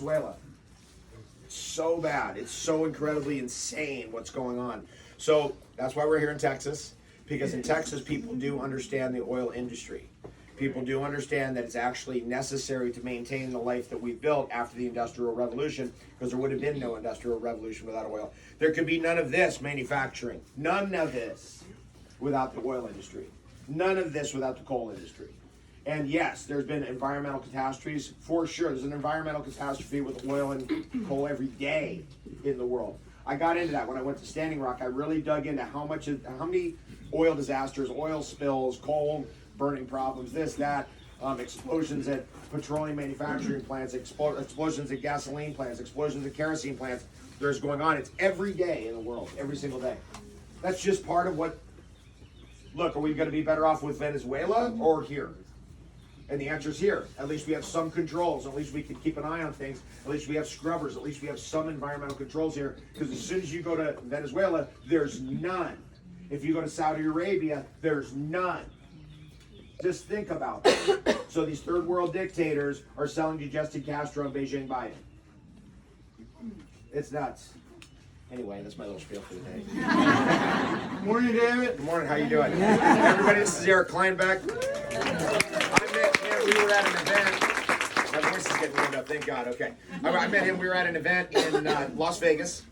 Venezuela. So bad. It's so incredibly insane what's going on. So that's why we're here in Texas, because in Texas people do understand the oil industry. People do understand that it's actually necessary to maintain the life that we've built after the Industrial Revolution, because there would have been no Industrial Revolution without oil. There could be none of this manufacturing. None of this without the oil industry. None of this without the coal industry. And yes, there's been environmental catastrophes, for sure. There's an environmental catastrophe with oil and coal every day in the world. I got into that when I went to Standing Rock. I really dug into how many oil disasters, oil spills, coal burning problems, this, that, explosions at petroleum manufacturing plants, explosions at gasoline plants, explosions at kerosene plants. There's going on. It's every day in the world, every single day. That's just part of what. Look, are we going to be better off with Venezuela or here? And the answer is here. At least we have some controls. At least we can keep an eye on things. At least we have scrubbers. At least we have some environmental controls here. Because as soon as you go to Venezuela, there's none. If you go to Saudi Arabia, there's none. Just think about it. So these third world dictators are selling to Justin Castro and Beijing Biden. It's nuts. Anyway, that's my little spiel for the day. Good morning, David. Good morning. How you doing? Everybody, this is Eric Kleinbeck. We were at an event. My voice is getting warmed up, thank God. Okay. I met him. We were at an event in Las Vegas.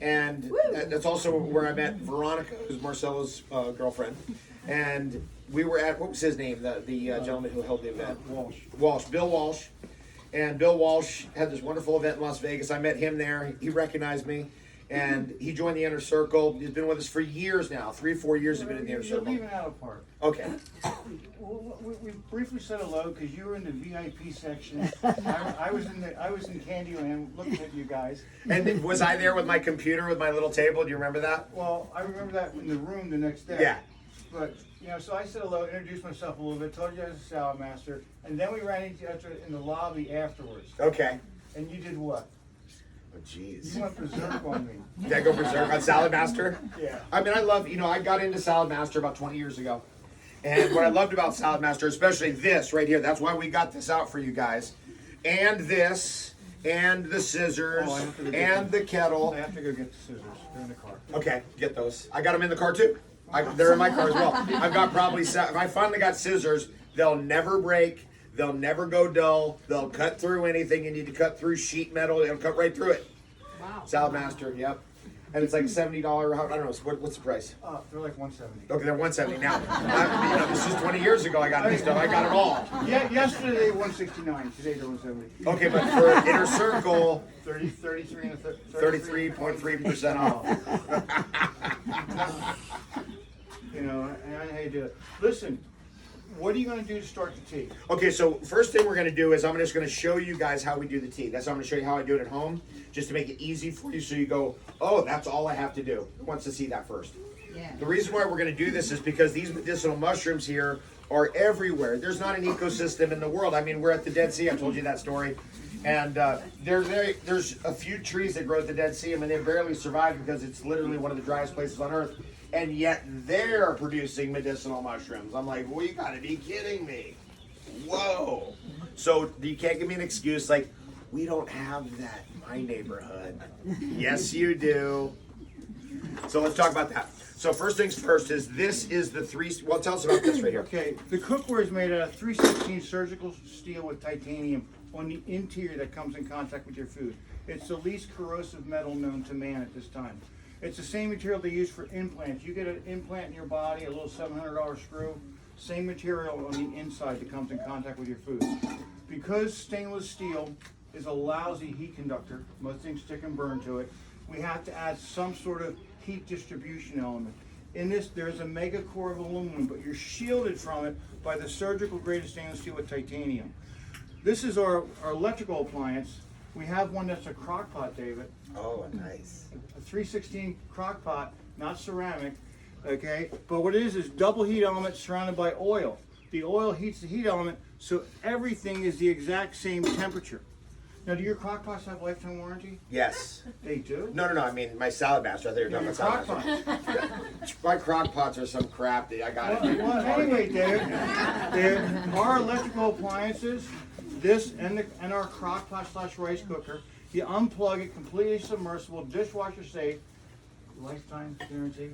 And that's also where I met Veronica, who's Marcelo's girlfriend. And we were at, what was his name? The gentleman who held the event? Walsh. Bill Walsh. And Bill Walsh had this wonderful event in Las Vegas. I met him there. He recognized me. And he joined the Inner Circle. He's been with us for years now. 3 or 4 years have been in the Inner Circle. You're leaving out a part. Okay. We briefly said hello because you were in the VIP section. I was in Candyland looking at you guys. And was I there with my computer with my little table? Do you remember that? Well, I remember that in the room the next day. Yeah. But so I said hello, introduced myself a little bit, told you I was a salad master, and then we ran into each other in the lobby afterwards. Okay. And you did what? Oh, jeez. You went berserk on me. Did I go berserk on Salad Master? Yeah. I mean, I love, I got into Salad Master about 20 years ago. And what I loved about Salad Master, especially this right here, that's why we got this out for you guys. And this, and the scissors, and the kettle. I have to go get the scissors. They're in the car. Okay, get those. I got them in the car too. They're in my car as well. I've got probably, if I finally got scissors, they'll never break. They'll never go dull. They'll cut through anything you need to cut through, sheet metal. They'll cut right through it. Wow. Salad Master, yep. And it's like $70. I don't know. What's the price? They're like $170. Okay, they're $170 now. This is 20 years ago. I got this stuff. I got it all. Yeah, yesterday they were $169. Today they're $170. Okay, but for Inner Circle, 33.3% off. And I hate to listen. What are you going to do to start the tea? Okay, so first thing we're going to do is I'm just going to show you guys how we do the tea. I'm going to show you how I do it at home, just to make it easy for you so you go, oh, that's all I have to do. Who wants to see that first? Yeah. The reason why we're going to do this is because these medicinal mushrooms here are everywhere. There's not an ecosystem in the world. I mean, we're at the Dead Sea. I told you that story. And there's a few trees that grow at the Dead Sea. I mean, they barely survive because it's literally one of the driest places on Earth. And yet they're producing medicinal mushrooms. I'm like, well, you gotta be kidding me. Whoa. So you can't give me an excuse like, we don't have that in my neighborhood. Yes, you do. So let's talk about that. So first things first is this is the well, tell us about this right here. Okay, the cookware is made out of 316 surgical steel with titanium on the interior that comes in contact with your food. It's the least corrosive metal known to man at this time. It's the same material they use for implants. You get an implant in your body, a little $700 screw, same material on the inside that comes in contact with your food. Because stainless steel is a lousy heat conductor, most things stick and burn to it, we have to add some sort of heat distribution element. In this, there's a mega core of aluminum, but you're shielded from it by the surgical grade of stainless steel with titanium. This is our electrical appliance. We have one that's a crock pot, David. Oh, nice. A 316 crock pot, not ceramic, okay? But what it is double heat element surrounded by oil. The oil heats the heat element, so everything is the exact same temperature. Now, do your crock pots have lifetime warranty? Yes. They do? No, I mean my Salad Master. I thought you were talking about Salad Master. My crock pots are some crap that I got. Well, anyway, Dave, our electrical appliances this and our crock pot / rice cooker. You unplug it, completely submersible, dishwasher safe, lifetime guarantee.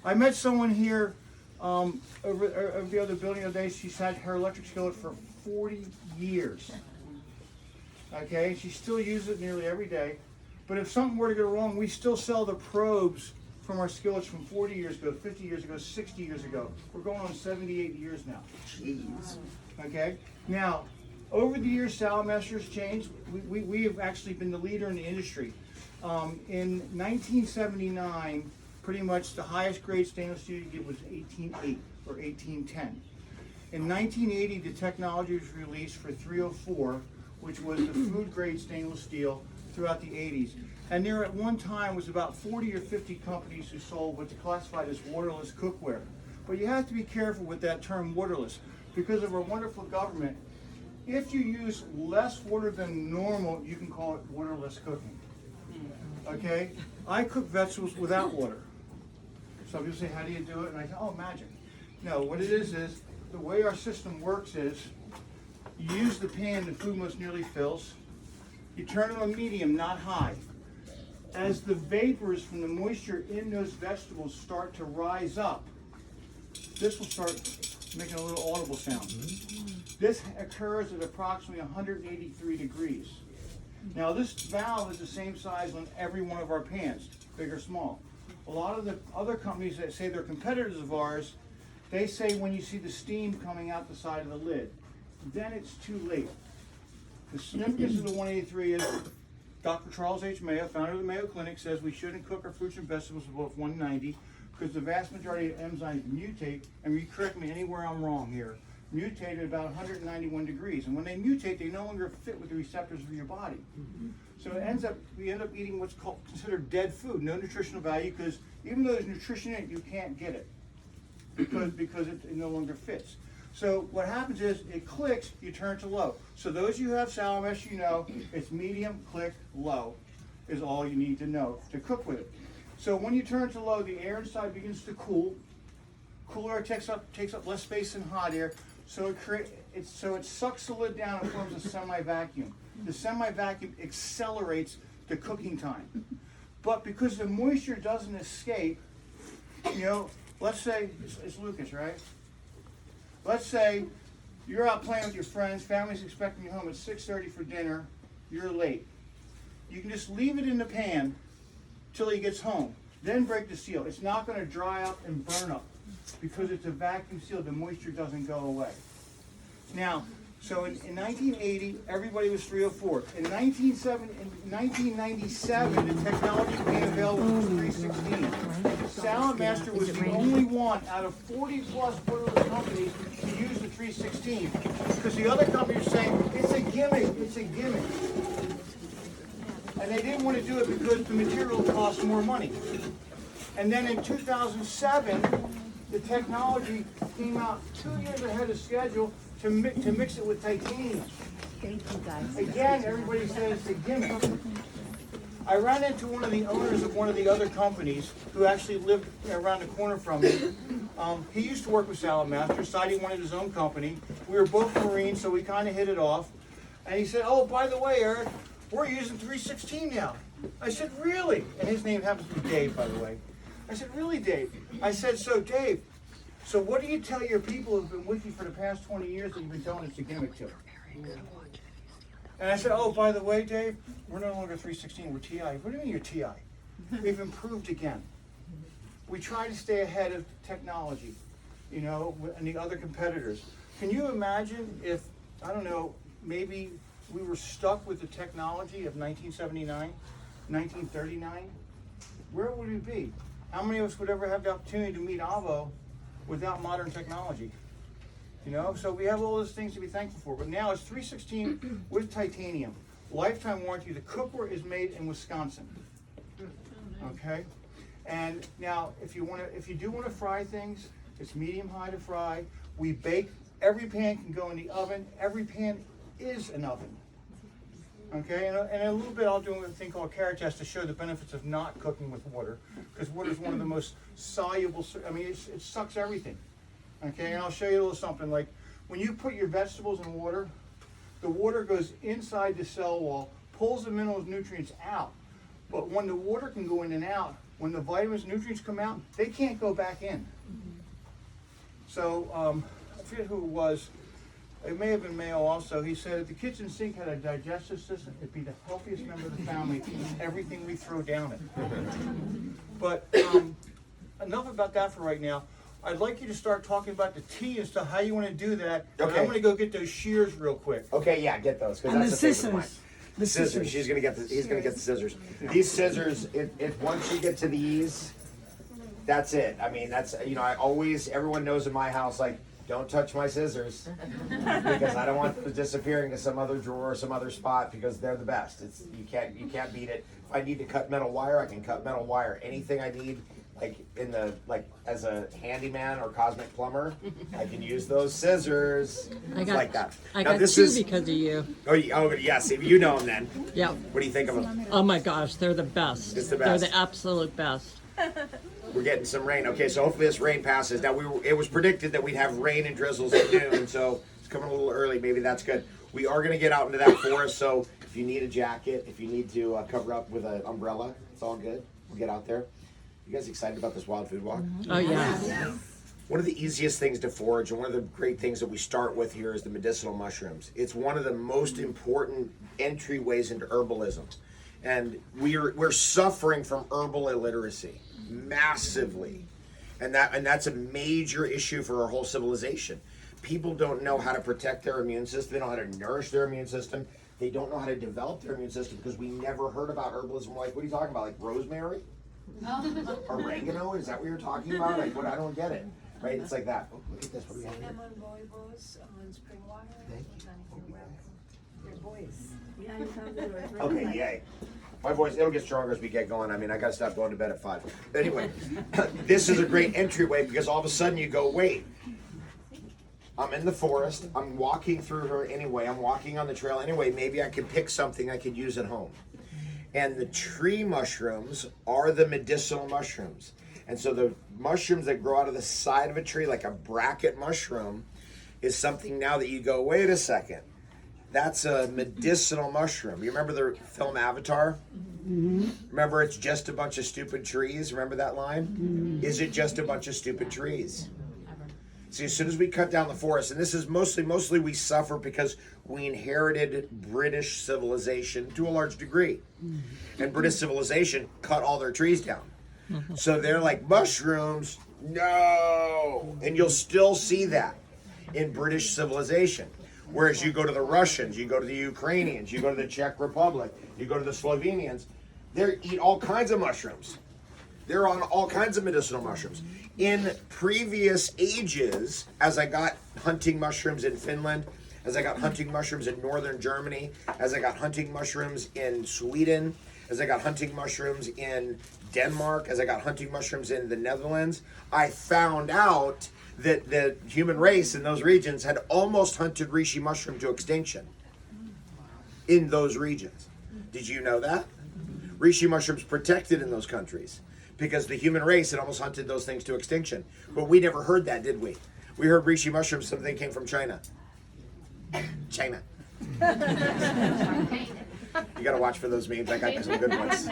I met someone here over the other building the other day. She's had her electric skillet for 40 years. Okay, she still uses it nearly every day. But if something were to go wrong, we still sell the probes from our skillets from 40 years ago, 50 years ago, 60 years ago. We're going on 78 years now. Jeez. Okay, now, over the years, Salamasters changed. We have actually been the leader in the industry. In 1979, pretty much the highest grade stainless steel you get was 18.8 or 1810. In 1980, the technology was released for 304, which was the food grade stainless steel throughout the 80s. And there at one time was about 40 or 50 companies who sold what's classified as waterless cookware. But you have to be careful with that term waterless because of our wonderful government. If you use less water than normal, you can call it waterless cooking. Okay? I cook vegetables without water. Some people say, how do you do it? And I say, oh, magic. No, what it is the way our system works is you use the pan the food most nearly fills. You turn it on medium, not high. As the vapors from the moisture in those vegetables start to rise up, this will start making a little audible sound. This occurs at approximately 183 degrees. Now this valve is the same size on every one of our pans, big or small. A lot of the other companies that say they're competitors of ours, they say when you see the steam coming out the side of the lid, then it's too late. The significance of the 183 is Dr. Charles H. Mayo, founder of the Mayo Clinic, says we shouldn't cook our fruits and vegetables above 190 because the vast majority of enzymes mutate, and you correct me anywhere I'm wrong here, mutate at about 191 degrees. And when they mutate, they no longer fit with the receptors of your body. So we end up eating what's considered dead food, no nutritional value, because even though there's nutrition in it, you can't get it because it no longer fits. So what happens is it clicks, you turn to low. So those you have Salamesh, you know it's medium, click, low is all you need to know to cook with it. So when you turn to low, the air inside begins to cool. Cool air takes up less space than hot air, so it sucks the lid down and forms a semi-vacuum. The semi-vacuum accelerates the cooking time. But because the moisture doesn't escape, you know, let's say it's Lucas, right? Let's say you're out playing with your friends, family's expecting you home at 6:30 for dinner, you're late. You can just leave it in the pan till he gets home, then break the seal. It's not going to dry up and burn up because it's a vacuum seal, the moisture doesn't go away. Now, so in 1980, everybody was 304. In 1997, the technology became available for 316. Salammaster was the only one out of 40 plus waterless companies to use the 316 because the other companies were saying, it's a gimmick, it's a gimmick. And they didn't want to do it because the material cost more money. And then in 2007, the technology came out 2 years ahead of schedule to mix it with titanium. Thank you, guys. Again, everybody says it's a gimmick. I ran into one of the owners of one of the other companies who actually lived around the corner from me. He used to work with Salammaster, decided he wanted his own company. We were both Marines, so we kind of hit it off. And he said, oh, by the way, Eric, we're using 316 now. I said, really? And his name happens to be Dave, by the way. I said, really, Dave? I said, so Dave, so what do you tell your people who've been with you for the past 20 years that you've been telling it's a gimmick to? And I said, oh, by the way, Dave, we're no longer 316, we're TI. What do you mean you're TI? We've improved again. We try to stay ahead of technology, you know, and the other competitors. Can you imagine if, I don't know, maybe we were stuck with the technology of 1979, 1939? Where would we be? How many of us would ever have the opportunity to meet Avo without modern technology? You know, so we have all those things to be thankful for. But now it's 316 with titanium. Lifetime warranty. The cookware is made in Wisconsin. Okay? And now if you do want to fry things, it's medium high to fry. We bake. Every pan can go in the oven. Every pan is an oven. Okay, and in a little bit I'll do a thing called carrot test to show the benefits of not cooking with water, because water is one of the most soluble, I mean, it sucks everything. Okay, and I'll show you a little something, like when you put your vegetables in water, the water goes inside the cell wall, pulls the minerals, nutrients out. But when the water can go in and out, when the vitamins, nutrients come out, they can't go back in. So, I forget who it was. It may have been Mayo also. He said if the kitchen sink had a digestive system, it'd be the healthiest member of the family to eat everything we throw down it. But enough about that for right now. I'd like you to start talking about the tea as to how you want to do that. Okay. And I'm going to go get those shears real quick. Okay, yeah, get those, because And that's the a favorite of mine. scissors. The The scissors. scissors. He's gonna get the scissors. These scissors, if once you get to these, that's it. I mean, that's, you know, everyone knows in my house, like, don't touch my scissors because I don't want them disappearing to some other drawer or some other spot because they're the best. You can't beat it. If I need to cut metal wire, I can cut metal wire. Anything I need, like as a handyman or cosmic plumber, I can use those scissors. I got, like that. I Now, got this two is- because of you. Oh, yes, if you know them then. Yeah. What do you think of them? Oh my gosh, they're the best. It's the They're best. the absolute best. We're getting some rain. Okay, so hopefully this rain passes. Now it was predicted that we'd have rain and drizzles at noon, so it's coming a little early. Maybe that's good. We are going to get out into that forest, so if you need a jacket, if you need to cover up with an umbrella, it's all good. We'll get out there. You guys excited about this wild food walk? Oh yeah. One of the easiest things to forage, and one of the great things that we start with here is the medicinal mushrooms. It's one of the most important entryways into herbalism. And we're suffering from herbal illiteracy massively. And that's a major issue for our whole civilization. People don't know how to protect their immune system. They don't know how to nourish their immune system. They don't know how to develop their immune system because we never heard about herbalism. We're like, what are you talking about? Like rosemary? Oregano? Is that what you're talking about? Like, what? I don't get it. Right? It's like that. Oh, look at this. What do we have here? Cinnamon rooibos on spring water. They're boys. Yeah, you found it. Okay, yay. My voice, it'll get stronger as we get going. I mean, I gotta stop going to bed at 5. Anyway, this is a great entryway because all of a sudden you go, wait, I'm in the forest, I'm walking through her anyway, I'm walking on the trail anyway, maybe I could pick something I could use at home. And the tree mushrooms are the medicinal mushrooms. And so the mushrooms that grow out of the side of a tree, like a bracket mushroom, is something now that you go, wait a second. That's a medicinal mushroom. You remember the film Avatar? Mm-hmm. Remember, it's just a bunch of stupid trees? Remember that line? Mm-hmm. Is it just a bunch of stupid trees? See, as soon as we cut down the forest, and this is mostly we suffer because we inherited British civilization to a large degree. Mm-hmm. And British civilization cut all their trees down. Mm-hmm. So they're like, mushrooms, no! And you'll still see that in British civilization. Whereas you go to the Russians, you go to the Ukrainians, you go to the Czech Republic, you go to the Slovenians, they eat all kinds of mushrooms. They're on all kinds of medicinal mushrooms. In previous ages, as I got hunting mushrooms in Finland, as I got hunting mushrooms in northern Germany, as I got hunting mushrooms in Sweden, as I got hunting mushrooms in Denmark, as I got hunting mushrooms in the Netherlands, I found out that the human race in those regions had almost hunted reishi mushroom to extinction in those regions. Did you know that? Reishi mushrooms protected in those countries because the human race had almost hunted those things to extinction. But we never heard that, did we? We heard reishi mushrooms, something came from China. China. You gotta watch for those memes. I got some good ones.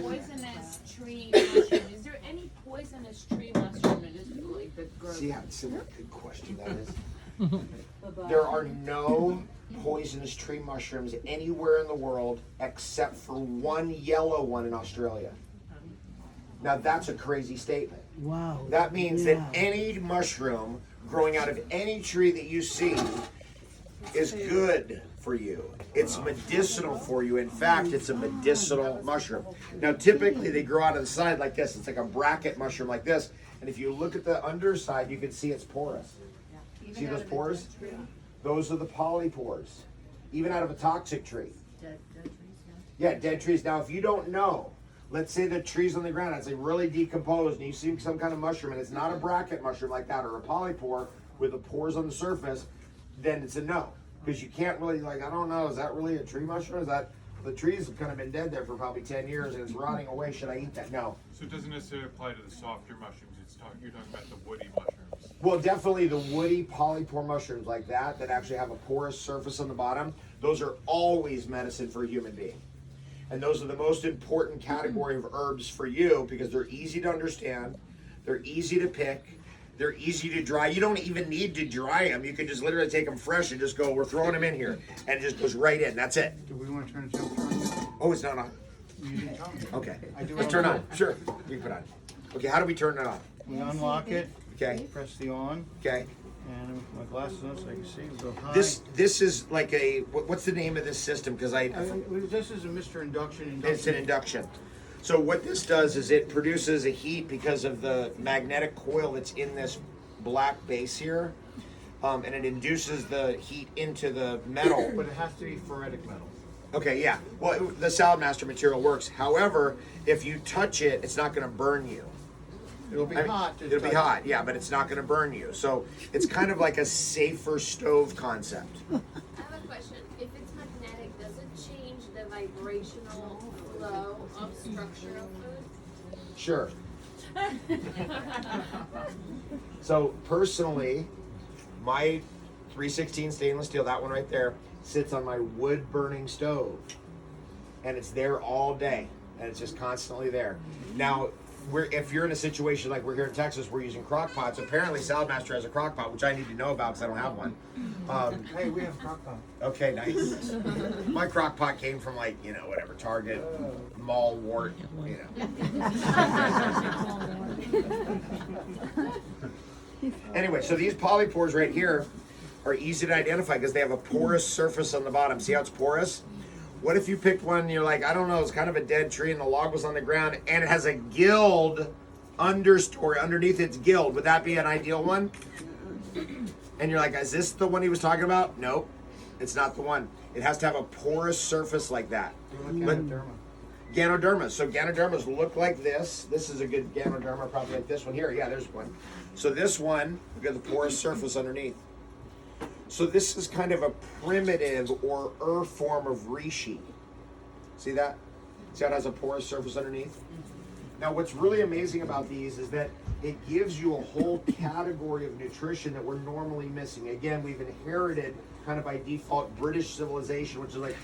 Poisonous tree mushroom. Is there any poisonous tree mushroom that is like that grows? See how good question that is? There are no poisonous tree mushrooms anywhere in the world except for one yellow one in Australia. Now that's a crazy statement. Wow. That means that any mushroom growing out of any tree that you see is good for you. It's medicinal for you. In fact, it's a medicinal mushroom. Now, typically they grow out of the side like this. It's like a bracket mushroom like this. And if you look at the underside, you can see it's porous. See those pores? Those are the polypores. Even out of a toxic tree. Dead trees, Yeah, dead trees. Now, if you don't know, let's say the tree's on the ground, it's like really decomposed, and you see some kind of mushroom, and it's not a bracket mushroom like that, or a polypore with the pores on the surface, then it's a no. Because you can't really, like, I don't know, is that really a tree mushroom? Is that, the trees have kind of been dead there for probably 10 years, and it's rotting away. Should I eat that? No. So it doesn't necessarily apply to the softer mushrooms. You're talking about the woody mushrooms. Well, definitely the woody polypore mushrooms like that actually have a porous surface on the bottom, those are always medicine for a human being. And those are the most important category of herbs for you because they're easy to understand, they're easy to pick, they're easy to dry. You don't even need to dry them. You can just literally take them fresh and just go, we're throwing them in here. And it just goes right in. That's it. Do we want to turn the temperature on? Oh, it's not on. You didn't tell me. Okay. I do Let's turn on. Sure. We can put on. Okay, how do we turn it on? We unlock it, Okay. press the on, Okay. and with my glasses on so I can see. We go high. This is like a what's the name of this system? Because This is a Mr. Induction. it's an induction. So what this does is it produces a heat because of the magnetic coil that's in this black base here, and it induces the heat into the metal. But it has to be ferritic metal. Okay, yeah. Well, the Salad Master material works. However, if you touch it, it's not going to burn you. It'll be I mean, hot. to It'll be touch. hot, yeah, but it's not going to burn you. So it's kind of like a safer stove concept. I have a question. If it's magnetic, does it change the vibrational flow of structure of food? Sure. So personally, my 316 stainless steel, that one right there, sits on my wood burning stove. And it's there all day. And it's just constantly there. Now, if you're in a situation like we're here in Texas, we're using crock pots. Apparently Salad Master has a crock pot, which I need to know about because I don't have one. Hey, we have crock pot. Okay, nice. My crock pot came from like, whatever, Target, Mall, Wart, Anyway, so these polypores right here are easy to identify because they have a porous surface on the bottom. See how it's porous? What if you picked one and you're like, I don't know, it's kind of a dead tree and the log was on the ground and it has a gilled understory underneath its gill? Would that be an ideal one? And you're like, is this the one he was talking about? Nope, it's not the one. It has to have a porous surface like that. Ganoderma. So Ganodermas look like this. This is a good Ganoderma, probably like this one here. Yeah, there's one. So this one, look at the porous surface underneath. So this is kind of a primitive or form of reishi. See that? See how it has a porous surface underneath? Now what's really amazing about these is that it gives you a whole category of nutrition that we're normally missing. Again, we've inherited kind of by default British civilization, which is like,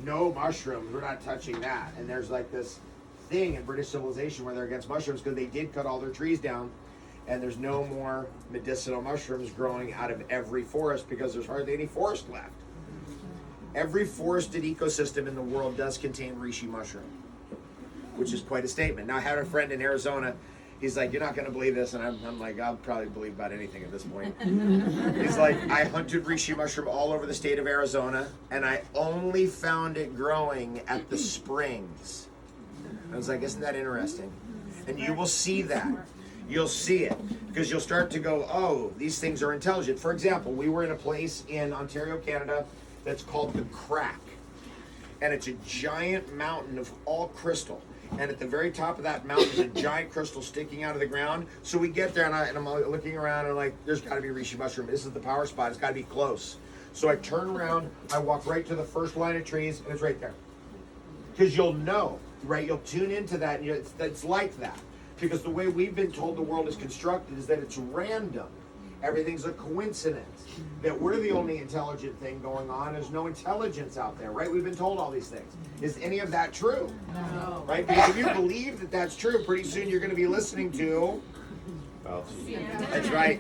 no mushrooms, we're not touching that. And there's like this thing in British civilization where they're against mushrooms because they did cut all their trees down. And there's no more medicinal mushrooms growing out of every forest because there's hardly any forest left. Every forested ecosystem in the world does contain reishi mushroom, which is quite a statement. Now, I had a friend in Arizona. He's like, you're not going to believe this. And I'm like, I'll probably believe about anything at this point. He's like, I hunted reishi mushroom all over the state of Arizona, and I only found it growing at the springs. I was like, isn't that interesting? And you will see that. You'll see it because you'll start to go, oh, these things are intelligent. For example, we were in a place in Ontario, Canada that's called the Crack. And it's a giant mountain of all crystal. And at the very top of that mountain is a giant crystal sticking out of the ground. So we get there and I'm looking around and like, there's got to be reishi mushroom. This is the power spot. It's got to be close. So I turn around, I walk right to the first line of trees and it's right there. Because you'll know, right? You'll tune into that and it's like that. Because the way we've been told the world is constructed is that it's random. Everything's a coincidence. That we're the only intelligent thing going on. There's no intelligence out there, right? We've been told all these things. Is any of that true? No. Right? Because if you believe that that's true, pretty soon you're going to be listening to... That's right.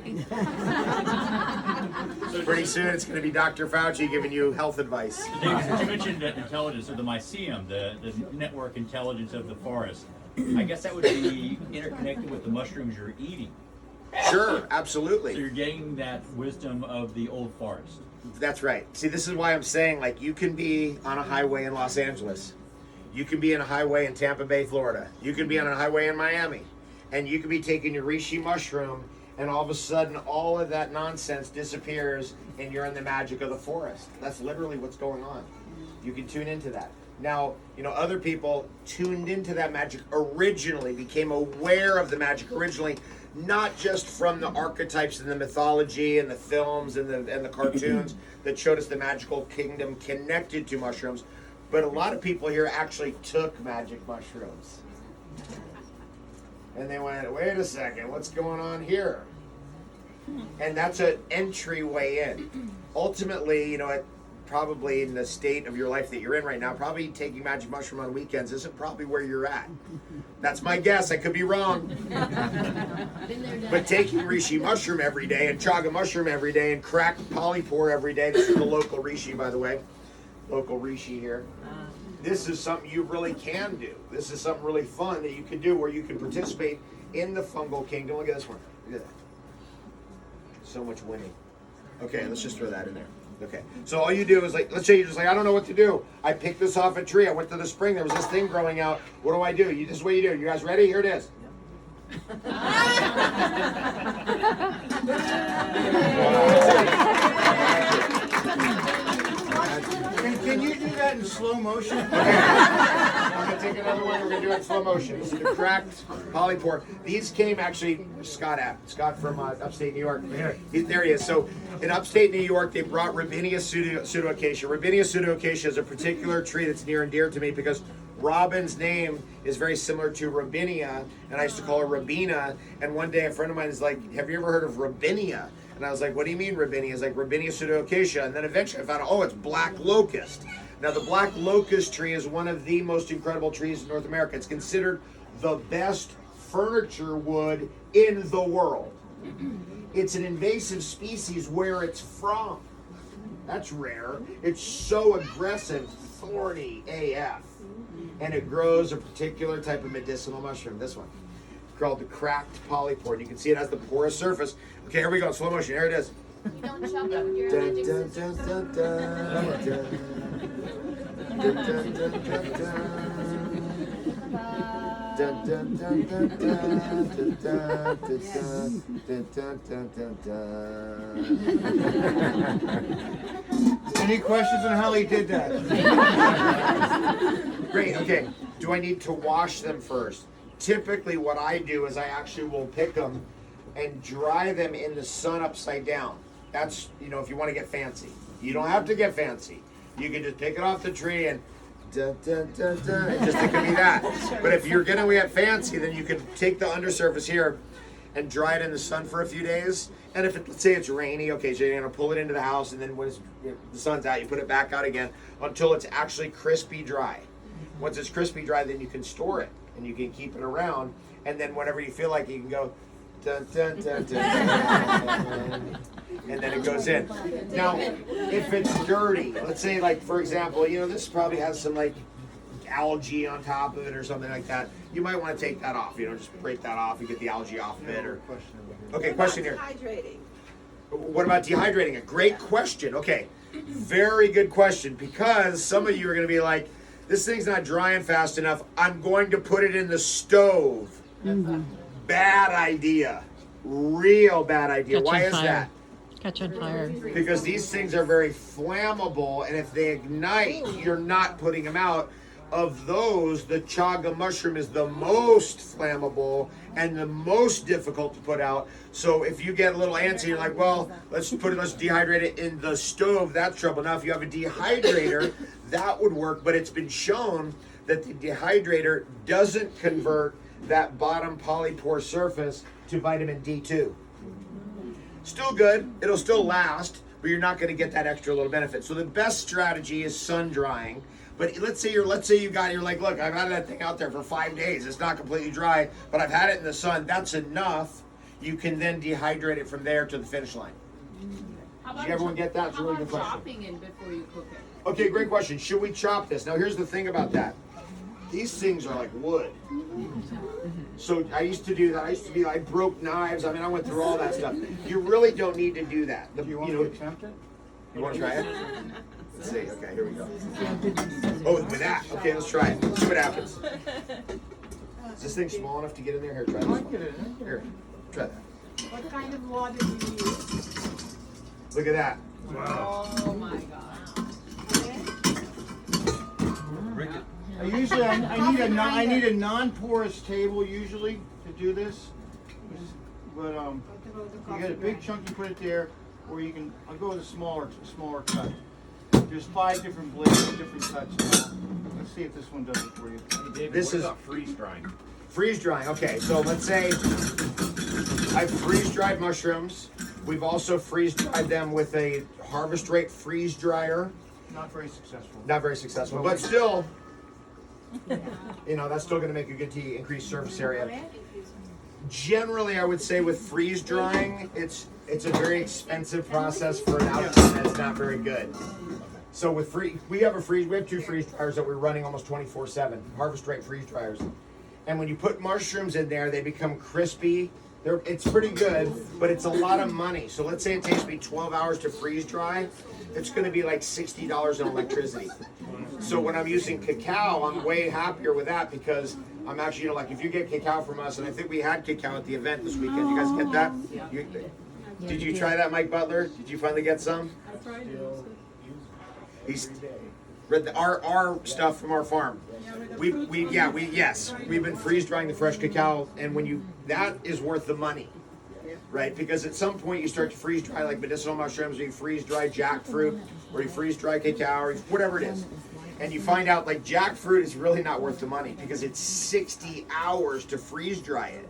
Pretty soon it's going to be Dr. Fauci giving you health advice. David, since you mentioned intelligence of the mycelium, the network intelligence of the forest, I guess that would be interconnected with the mushrooms you're eating. Sure, So absolutely. you're getting that wisdom of the old forest. That's right. See, this is why I'm saying, like, you can be on a highway in Los Angeles. You can be on a highway in Tampa Bay, Florida. You can be on a highway in Miami. And you could be taking your reishi mushroom, and all of a sudden, all of that nonsense disappears, and you're in the magic of the forest. That's literally what's going on. You can tune into that. Now, other people tuned into that magic originally, became aware of the magic originally, not just from the archetypes and the mythology and the films and the cartoons that showed us the magical kingdom connected to mushrooms, but a lot of people here actually took magic mushrooms. And they went, wait a second, what's going on here? And that's an entryway in. Ultimately, probably in the state of your life that you're in right now, probably taking magic mushroom on weekends isn't probably where you're at. That's my guess. I could be wrong. But taking reishi mushroom every day and chaga mushroom every day and cracked polypore every day. This is the local reishi, by the way. Local reishi here. This is something you really can do. This is something really fun that you can do where you can participate in the fungal kingdom. Look at this one. Look at that. So much winning. Okay, let's just throw that in there. Okay, so all you do is let's say you're just I don't know what to do. I picked this off a tree. I went to the spring. There was this thing growing out. What do? This is what you do. You guys ready? Here it is. Can you do that in slow motion? I'm gonna take another one. We're gonna do it in slow motion. This is the cracked polypore. These came actually Scott from upstate New York. There he is. So in upstate New York, they brought Robinia pseudoacacia. Robinia pseudoacacia is a particular tree that's near and dear to me because Robin's name is very similar to Robinia, and I used to call her Robina. And one day a friend of mine is like, "Have you ever heard of Robinia?" And I was like, "What do you mean Robinia?" It's like Robinia pseudoacacia. And then eventually I found out, oh, it's black locust. Now the black locust tree is one of the most incredible trees in North America. It's considered the best furniture wood in the world. It's an invasive species where it's from. That's rare. It's so aggressive, thorny AF. And it grows a particular type of medicinal mushroom, this one, called the cracked polypore. You can see it has the porous surface. Okay, here we go, slow motion, here it is. You don't chop it with your magic scissors. Any questions on how he did that? Great, okay. Do I need to wash them first? Typically what I do is I actually will pick them and dry them in the sun upside down. That's, if you want to get fancy. You don't have to get fancy. You can just pick it off the tree and it could be that. But if you're gonna get fancy, then you can take the undersurface here and dry it in the sun for a few days. And if let's say it's rainy, okay, so you're gonna pull it into the house, and then when the sun's out, you put it back out again until it's actually crispy dry. Once it's crispy dry, then you can store it and you can keep it around. And then whenever you feel like, you can go dun, dun, dun, dun, dun, and then it goes in. Now, if it's dirty, let's say for example, this probably has some algae on top of it or something like that. You might want to take that off. Just break that off and get the algae off of it. Okay, question here. Dehydrating. What about dehydrating it? Great question. Okay, very good question, because some of you are going to be like, this thing's not drying fast enough. I'm going to put it in the stove. Mm-hmm. Bad idea. Real bad idea. Catch Why on is fire. that? Catch on fire. Because these things are very flammable, and if they ignite, you're not putting them out. Of those, the chaga mushroom is the most flammable and the most difficult to put out. So if you get a little antsy, you're like, well, let's dehydrate it in the stove. That's trouble. Now, if you have a dehydrator, that would work, but it's been shown that the dehydrator doesn't convert that bottom polypore surface to vitamin D2. Still good, it'll still last, but you're not going to get that extra little benefit. So the best strategy is sun drying. But you're like, look, I've had that thing out there for 5 days. It's not completely dry, but I've had it in the sun. That's enough. You can then dehydrate it from there to the finish line. Did everyone get that? It's a really good question. Chopping it before you cook it? Okay, great question. Should we chop this? Now, here's the thing about that. These things are like wood. So I used to do that. I broke knives. I went through all that stuff. You really don't need to do that. Do you want to attempt it? You want to try it? Let's see. Okay, here we go. Oh, with that. Okay, let's try it. Let's see what happens. Is this thing small enough to get in there? Here, try this one. Here, try that. What kind of water do you use? Look at that. Oh my God. I need a non-porous table usually to do this. But you get a big chunk, you put it there, or I'll go with a smaller cut. There's 5 different blades, different cuts now. Let's see if this one does it for you. Hey, David, This what is- about freeze drying? Freeze drying. Okay, so let's say I've freeze dried mushrooms. We've also freeze dried them with a harvest rate freeze dryer. Not very successful. Not very successful, but still, you know, that's still going to make a good tea, increase surface area. Generally, I would say with freeze drying, it's a very expensive process for an outcome that's not very good. So with we have 2 freeze dryers that we're running almost 24/7, harvest rate freeze dryers. And when you put mushrooms in there, they become crispy. It's pretty good, but it's a lot of money. So let's say it takes me 12 hours to freeze dry. It's going to be like $60 in electricity. So when I'm using cacao, I'm way happier with that because I'm actually, you know, like if you get cacao from us, and I think we had cacao at the event this weekend. You guys get that? Did you try that, Mike Butler? Did you finally get some? I tried it. He's read our stuff from our farm. We've been freeze drying the fresh cacao, and that is worth the money, right? Because at some point you start to freeze dry like medicinal mushrooms, or you freeze dry jackfruit, or you freeze dry cacao, or whatever it is, and you find out like jackfruit is really not worth the money because it's 60 hours to freeze dry it.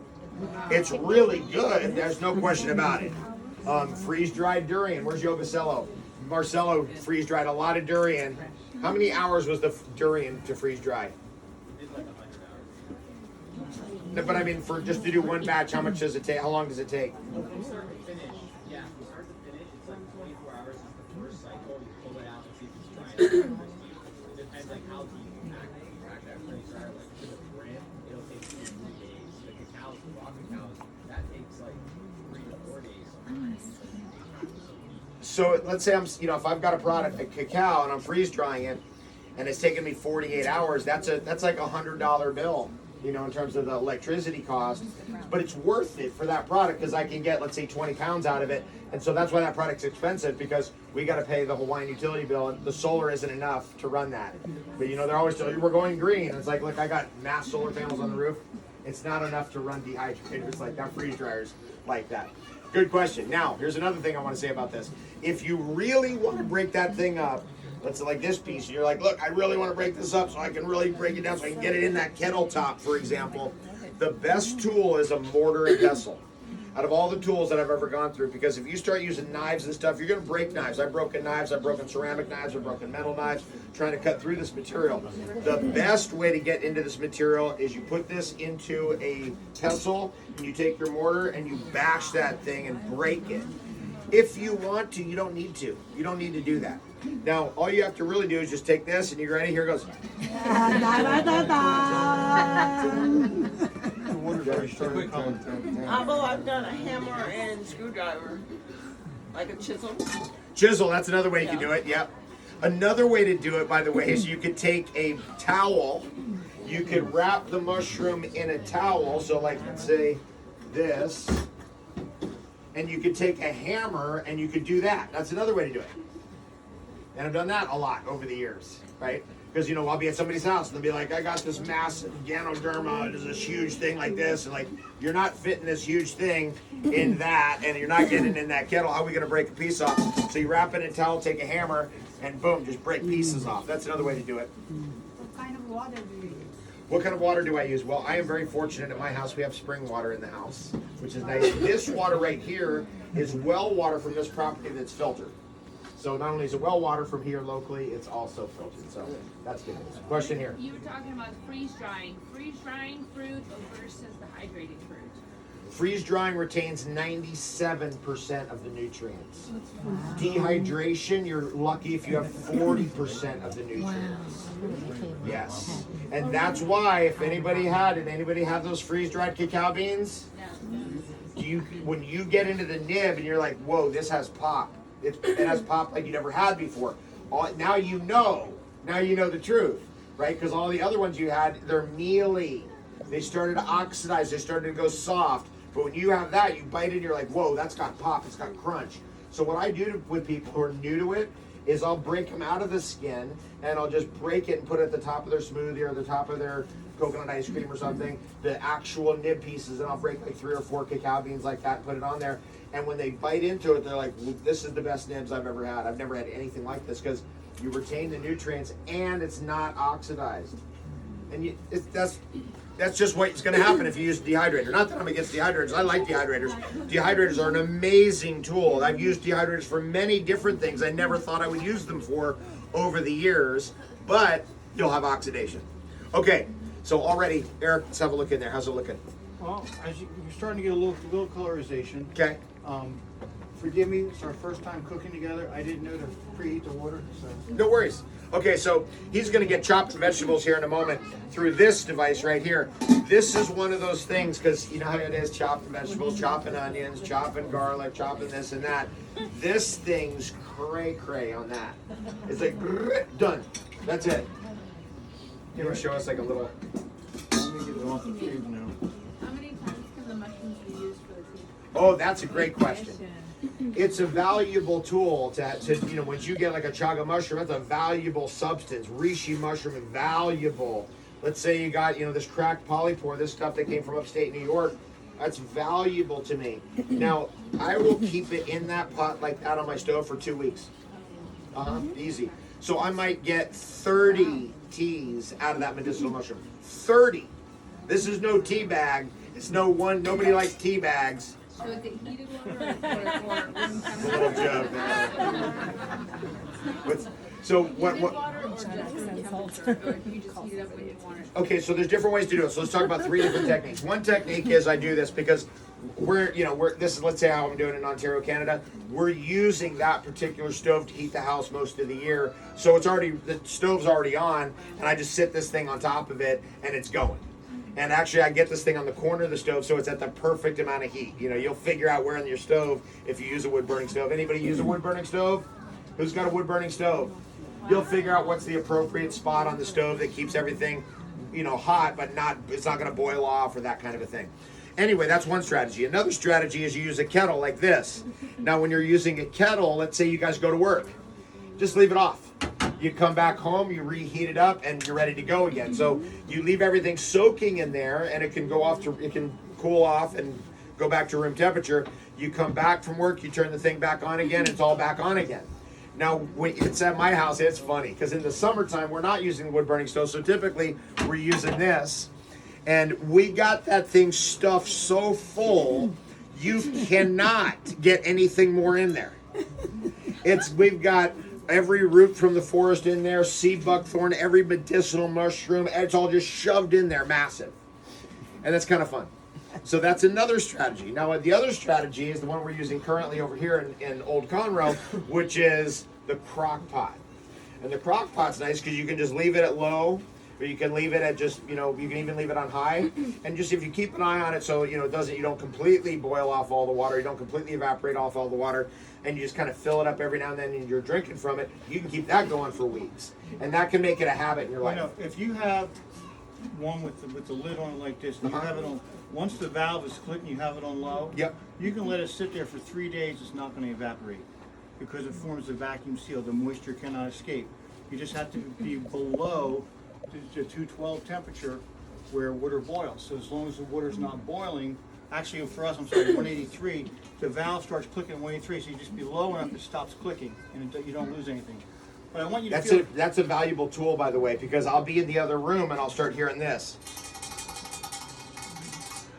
It's really good. There's no question about it. Freeze dried durian. Where's Joe Basello? Marcelo freeze dried a lot of durian. How many hours was the durian to freeze dry? No, but I mean, for just to do one batch, how much does it take? How long does it take? From start to finish, from start to finish, it's like 24 hours is the first cycle. You pull it out and see if it's dry. It depends like how deep you crack that freeze dryer. Like to the brim, it'll take 2 to 3 days. The cacao, the raw cacao, that takes like 3 to 4 days sometimes. So let's say if I've got a product, a cacao, and I'm freeze drying it, and it's taking me 48 hours, that's like $100 bill, you know, in terms of the electricity cost. But it's worth it for that product because I can get, let's say, 20 pounds out of it. And so that's why that product's expensive, because we got to pay the Hawaiian utility bill, and the solar isn't enough to run that. But you know, they're always telling you we're going green. It's like, look, I got mass solar panels on the roof. It's not enough to run dehydrated. It's like that freeze dryers like that. Good question. Now, here's another thing I want to say about this. If you really want to break that thing up, let's say like this piece, and you're like, look, I really want to break this up so I can really break it down so I can get it in that kettle top, for example. The best tool is a mortar and pestle. Out of all the tools that I've ever gone through, because if you start using knives and stuff, you're going to break knives. I've broken knives, I've broken ceramic knives, I've broken metal knives, trying to cut through this material. The best way to get into this material is you put this into a pestle, and you take your mortar and you bash that thing and break it. If you want to, you don't need to. You don't need to do that. Now, all you have to really do is just take this, and you're ready. Here it goes. I've done a hammer and screwdriver, like a chisel. Chisel, that's another way you can do it, yep. Another way to do it, by the way, is you could take a towel, you could wrap the mushroom in a towel, so like, let's say this, and you could take a hammer and you could do that. That's another way to do it. And I've done that a lot over the years, right? Because, you know, I'll be at somebody's house and they'll be like, I got this massive Ganoderma, it is this huge thing like this, and like, you're not fitting this huge thing in that, and you're not getting it in that kettle, how are we gonna break a piece off? So you wrap it in a towel, take a hammer, and boom, just break pieces off. That's another way to do it. What kind of water do you use? What kind of water do I use? Well, I am very fortunate at my house, we have spring water in the house, which is nice. This water right here is well water from this property that's filtered. So not only is it well water from here locally, it's also filtered. So that's good news. Question here. You were talking about freeze drying fruit versus the hydrating fruit. Freeze drying retains 97% of the nutrients. Dehydration, you're lucky if you have 40% of the nutrients. Yes. And that's why, if anybody have those freeze dried cacao beans? When you get into the nib and you're like, whoa, this has pop. It has pop like you never had before. Now you know the truth, right? Because all the other ones you had, they're mealy. They started to oxidize, they started to go soft. But when you have that, you bite it and you're like, whoa, that's got pop, it's got crunch. So what I do with people who are new to it is I'll break them out of the skin and I'll just break it and put it at the top of their smoothie or the top of their coconut ice cream or something, the actual nib pieces, and I'll break like 3 or 4 cacao beans like that and put it on there. And when they bite into it, they're like, this is the best nibs I've ever had. I've never had anything like this, because you retain the nutrients and it's not oxidized. And that's just what's going to happen if you use a dehydrator. Not that I'm against dehydrators. I like dehydrators. Dehydrators are an amazing tool. I've used dehydrators for many different things I never thought I would use them for over the years, but you'll have oxidation. Okay, so already, Eric, let's have a look in there. How's it looking? Well, you're starting to get a little colorization. Okay. Forgive me, it's our first time cooking together. I didn't know to preheat the water, so. No worries. Okay, so he's going to get chopped vegetables here in a moment through this device right here. This is one of those things, because you know how it is, chopping vegetables, chopping onions, chopping garlic, chopping this and that. This thing's cray-cray on that. It's like, done. That's it. You want to show us like a little... Let me get it off the tube now. How many times can the mushrooms be used for the tea? Oh, that's a great question. It's a valuable tool to you know, once you get like a chaga mushroom, that's a valuable substance. Reishi mushroom is valuable. Let's say you got, you know, this cracked polypore, this stuff that came from upstate New York, that's valuable to me. Now, I will keep it in that pot like that on my stove for 2 weeks. Easy. So I might get 30 teas out of that medicinal mushroom. 30. This is no tea bag. It's nobody likes tea bags. So is it heated water or room A little joke. So what? Heated water or just room temperature? Or do you just heat it up when you want it? Okay, so there's different ways to do it. So let's talk about 3 different techniques. One technique is I do this because let's say how I'm doing in Ontario, Canada. We're using that particular stove to heat the house most of the year. So the stove's already on, and I just sit this thing on top of it, and it's going. And actually, I get this thing on the corner of the stove, so it's at the perfect amount of heat. You know, you'll figure out where in your stove if you use a wood-burning stove. Anybody use a wood-burning stove? Who's got a wood-burning stove? You'll figure out what's the appropriate spot on the stove that keeps everything, you know, hot, but it's not going to boil off or that kind of a thing. Anyway, that's one strategy. Another strategy is you use a kettle like this. Now, when you're using a kettle, let's say you guys go to work, just leave it off. You come back home, you reheat it up, and you're ready to go again. So you leave everything soaking in there, and it can cool off and go back to room temperature. You come back from work, you turn the thing back on again, it's all back on again. Now, when it's at my house, it's funny, because in the summertime, we're not using the wood-burning stove, so typically we're using this. And we got that thing stuffed so full, you cannot get anything more in there. We've got every root from the forest in there, sea buckthorn, every medicinal mushroom, it's all just shoved in there, massive. And that's kind of fun. So that's another strategy. Now, the other strategy is the one we're using currently over here in Old Conroe, which is the crock pot. And the crock pot's nice because you can just leave it at low, or you can leave it at just, you know, you can even leave it on high. And just if you keep an eye on it so, you know, you don't completely boil off all the water, you don't completely evaporate off all the water, and you just kind of fill it up every now and then and you're drinking from it, you can keep that going for weeks. And that can make it a habit in your life. You know, if you have one with the lid on it like this, and you have it on, once the valve is clicking, you have it on low. Yep. You can let it sit there for 3 days, it's not going to evaporate because it forms a vacuum seal. The moisture cannot escape. You just have to be below the 212 temperature where water boils. So as long as the water's not boiling, actually for us, 183, the valve starts clicking at 183, so you just be low enough it stops clicking and you don't lose anything. But I want you to That's a valuable tool, by the way, because I'll be in the other room and I'll start hearing this.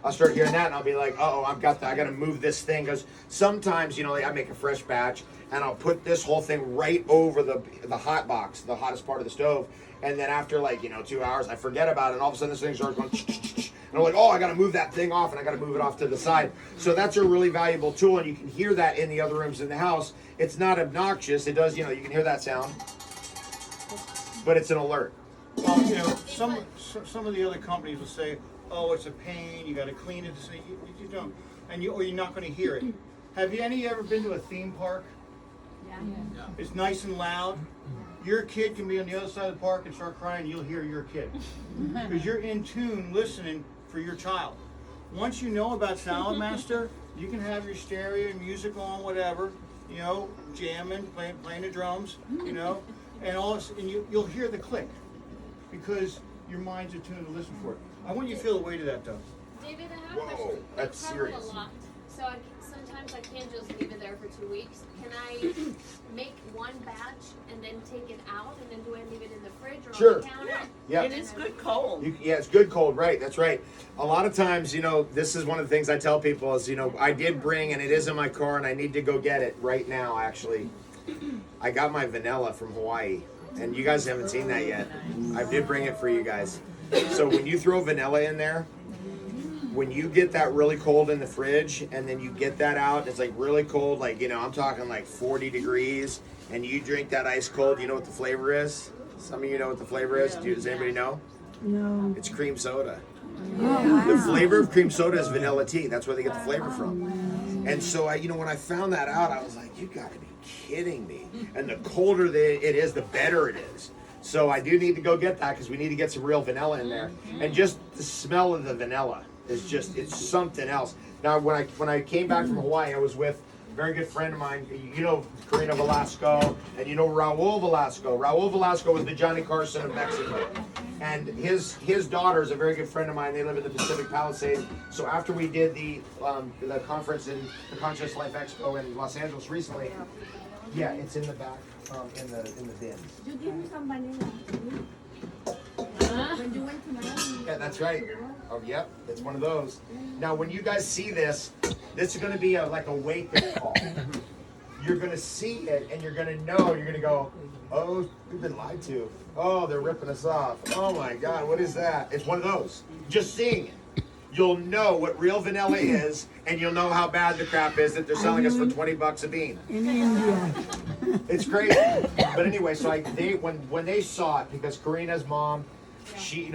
I'll start hearing that and I'll be like, uh-oh, I got to move this thing. Because sometimes, you know, like I make a fresh batch and I'll put this whole thing right over the hot box, the hottest part of the stove. And then after 2 hours, I forget about it. And all of a sudden this thing starts going, and I'm like, oh, I got to move that thing off and I got to move it off to the side. So that's a really valuable tool. And you can hear that in the other rooms in the house. It's not obnoxious. It does, you can hear that sound. But it's an alert. Well, some of the other companies will say, oh, it's a pain, you got to clean it. You don't, or you're not going to hear it. Have you ever been to a theme park? Yeah. It's nice and loud. Your kid can be on the other side of the park and start crying, you'll hear your kid. Because you're in tune listening for your child. Once you know about Salad Master, you can have your stereo, music on, whatever, jamming, playing the drums, and you'll hear the click because your mind's attuned to listen for it. I want you to feel the weight of that, though. David, I have a Whoa, question. that's I travel serious. a lot, so sometimes sometimes I can't just leave it there for 2 weeks. Can I make one batch and then take it out, and then do I leave it in the fridge or Sure. on the counter? Yeah. And it's good cold. Yeah, it's good cold, right? That's right. A lot of times, this is one of the things I tell people is, I did bring, and it is in my car, and I need to go get it right now, actually. I got my vanilla from Hawaii, and you guys haven't seen that yet. I did bring it for you guys. So when you throw vanilla in there, when you get that really cold in the fridge, and then you get that out, it's like really cold, like, I'm talking like 40 degrees, and you drink that ice cold, you know what the flavor is? Some of you know what the flavor is? Does anybody know? No. It's cream soda. Oh, The wow. flavor of cream soda is vanilla tea. That's where they get the flavor from. And so, when I found that out, I was like, you gotta be kidding me. And the colder it is, the better it is. So I do need to go get that because we need to get some real vanilla in there. And just the smell of the vanilla is it's something else. Now, when I came back from Hawaii, I was with a very good friend of mine. You know Karina Velasco, and you know Raul Velasco. Raul Velasco was the Johnny Carson of Mexico. And his daughter is a very good friend of mine. They live in the Pacific Palisades. So after we did the conference in the Conscious Life Expo in Los Angeles recently, yeah, it's in the back in the bin. You give me some vanilla. When you went to Miami. Yeah, that's right. Oh, yep, it's one of those. Now, when you guys see this is going to be like a wake-up call. You're going to see it, and you're going to know. You're going to go, oh, we've been lied to. Oh, they're ripping us off. Oh my God, what is that? It's one of those. Just seeing it, you'll know what real vanilla is, and you'll know how bad the crap is that they're selling us for $20 a bean. In India. It's crazy. But anyway, so when they saw it, because Karina's mom, she's,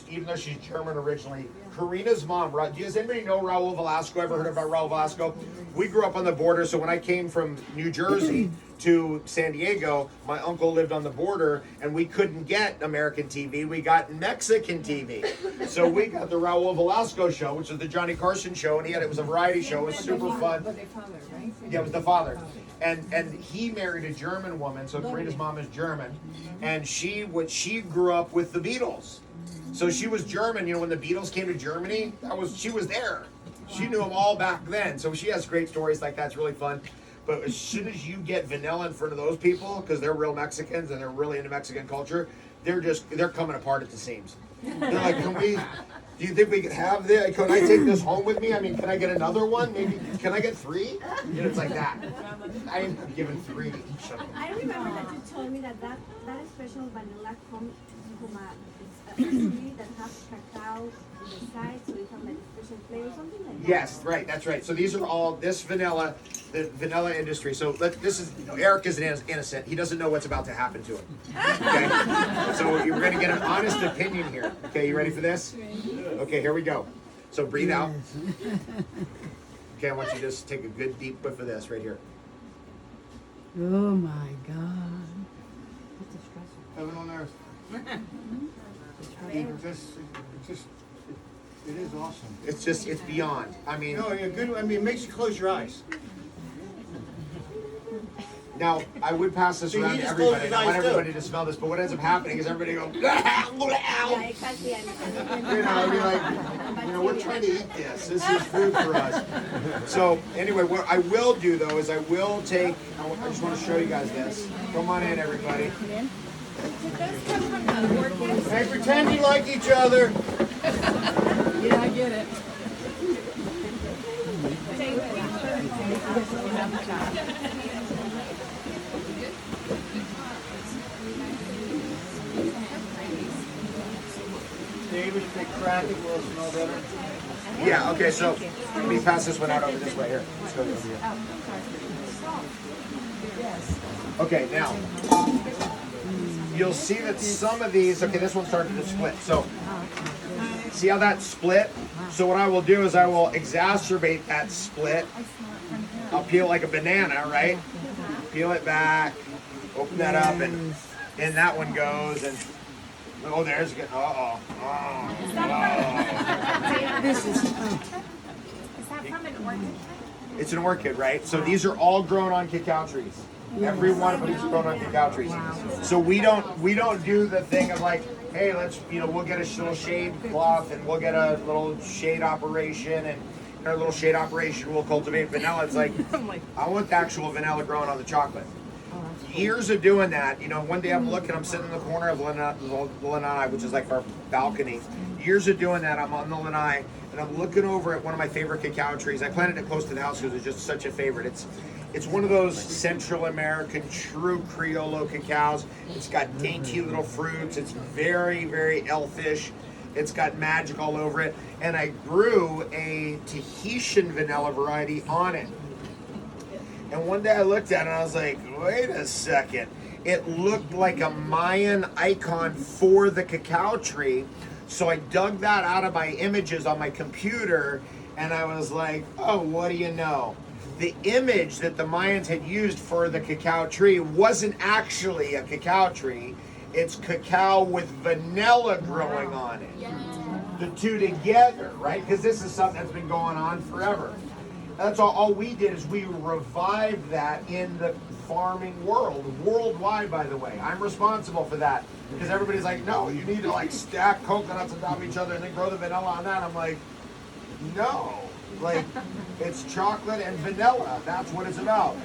even though she's German originally, Karina's mom, does anybody know Raul Velasco? Ever heard about Raul Velasco? We grew up on the border, so when I came from New Jersey to San Diego, my uncle lived on the border, and we couldn't get American TV. We got Mexican TV. So we got the Raul Velasco show, which was the Johnny Carson show, and it was a variety show. It was super fun. Yeah, it was the father. And he married a German woman, so Karina's mom is German, and she grew up with the Beatles. So she was German, when the Beatles came to Germany, she was there. She knew them all back then. So she has great stories like that. It's really fun. But as soon as you get vanilla in front of those people, because they're real Mexicans and they're really into Mexican culture, they're coming apart at the seams. They're like, do you think we could have this? Can I take this home with me? I mean, can I get another one? Maybe, can I get 3? It's like that. I ended up giving 3 to each of them. I remember that you told me that special vanilla comes from a tree that has cacao on the side, so it has like a special flavor, something like that. Yes, right, that's right. So these are all this vanilla, the vanilla industry. So Eric is innocent. He doesn't know what's about to happen to him. Okay? So you're going to get an honest opinion here. Okay, you ready for this? Okay, here we go. So breathe out. Okay, I want you to just take a good deep whiff of this right here. Oh my God. Heaven on earth. It is awesome. It's beyond. I mean, No, you're good. I mean, it makes you close your eyes. now I would pass this See, he around to just closed everybody. his I want eyes, too. everybody to smell this, but what ends up happening is everybody go, Yeah, exactly. I'd be like, we're trying to eat this. This is food for us. So anyway, what I will do though is I just want to show you guys this. Come on in, everybody. Hey, pretend you like each other. Yeah, I get it. David, if they crack it, will it smell better? Yeah, okay, so let me pass this one out over this way here. Let's go over here. Okay, now you'll see that some of these, okay, this one started to split. So see how that split? So what I will do is I will exacerbate that split. I'll peel like a banana, right? Peel it back, open that up, and in that one goes, and oh, there's good. This is. Is that from an orchid? It's an orchid, right? So these are all grown on cacao trees. Every one of them is grown on cacao trees. So we don't do the thing of like, hey, let's we'll get a little shade cloth and we'll get a little shade operation and our little shade operation, we'll cultivate vanilla. It's like, I want the actual vanilla growing on the chocolate. Years of doing that, you know, one day I'm sitting in the corner of Lanai, which is like our balcony. Years of doing that, I'm on the Lanai, and I'm looking over at one of my favorite cacao trees. I planted it close to the house because it's just such a favorite. It's one of those Central American true Criollo cacaos. It's got dainty little fruits. It's very, very elfish. It's got magic all over it. And I grew a Tahitian vanilla variety on it. And one day I looked at it and I was like, wait a second. It looked like a Mayan icon for the cacao tree. So I dug that out of my images on my computer and I was like, oh, what do you know? The image that the Mayans had used for the cacao tree wasn't actually a cacao tree. It's cacao with vanilla growing on it. The two together, right? Because this is something that's been going on forever. That's all we did is we revived that in the farming world, worldwide, by the way. I'm responsible for that because everybody's like, no, you need to like stack coconuts on top of each other and then grow the vanilla on that. I'm like, no, like it's chocolate and vanilla. That's what it's about.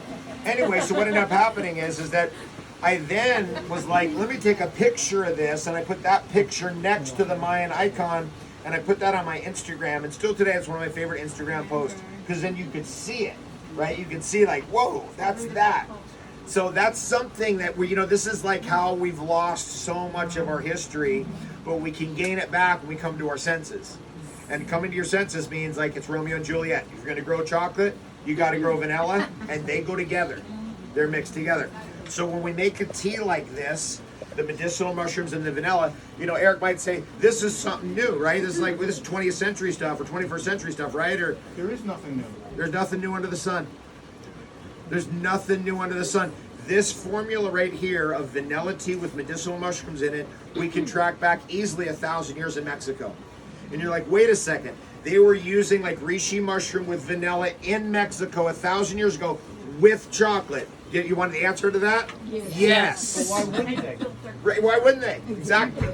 Anyway, so what ended up happening is that I then was like, let me take a picture of this, and I put that picture next to the Mayan icon, and I put that on my Instagram, and still today it's one of my favorite Instagram posts, because then you could see it, right? You could see like, whoa, that's that. So that's something that we, you know, this is like how we've lost so much of our history, but we can gain it back when we come to our senses. And coming to your senses means like it's Romeo and Juliet. If you're gonna grow chocolate, you gotta grow vanilla, and they go together. They're mixed together. So when we make a tea like this, the medicinal mushrooms and the vanilla, you know, Eric might say, this is something new, right? This is like, this is 20th century stuff or 21st century stuff, right? Or There is nothing new. there's nothing new under the sun. There's nothing new under the sun. This formula right here of vanilla tea with medicinal mushrooms in it, we can track back easily 1,000 years in Mexico. And you're like, wait a second. They were using like reishi mushroom with vanilla in Mexico 1,000 years ago with chocolate. You want the answer to that? Yes. So why wouldn't they? Right, why wouldn't they? Exactly.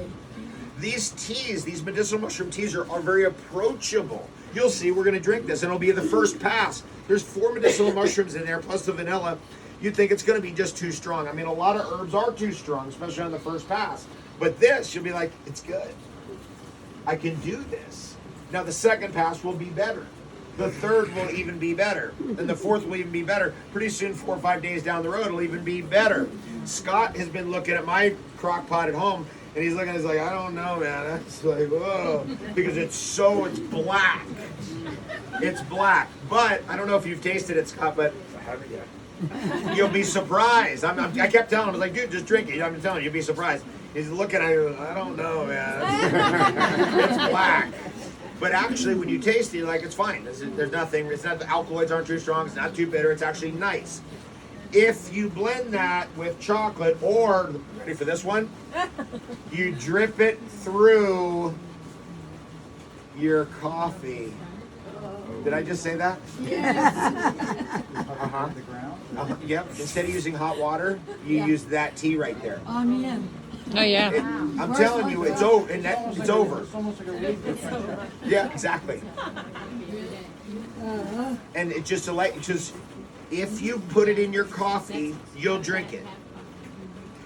These teas, these medicinal mushroom teas are very approachable. You'll see, we're going to drink this, and it'll be the first pass. There's 4 medicinal mushrooms in there, plus the vanilla. You'd think it's going to be just too strong. I mean, a lot of herbs are too strong, especially on the first pass. But this, you'll be like, it's good. I can do this. Now, the second pass will be better. The third will even be better. And the fourth will even be better. Pretty soon, 4 or 5 days down the road, it'll even be better. Scott has been looking at my crock pot at home, and he's looking at it, he's like, I don't know, man. It's like, whoa. Because it's black. It's black. But, I don't know if you've tasted it, Scott, but I haven't yet. You'll be surprised. I kept telling him, I was like, dude, just drink it. I'm telling you, you'll be surprised. He's looking at it, I don't know, man. It's black. But actually, when you taste it, you're like, it's fine. There's nothing. It's not, the alkaloids aren't too strong. It's not too bitter. It's actually nice. If you blend that with chocolate, or ready for this one, you drip it through your coffee. Did I just say that? Uh-huh. The ground? Yep. Instead of using hot water, you use that tea right there. I'm in. Oh yeah. I'm telling you, it's over. And it's over. It's almost like a weed difference. Yeah, exactly. And it just if you put it in your coffee, you'll drink it.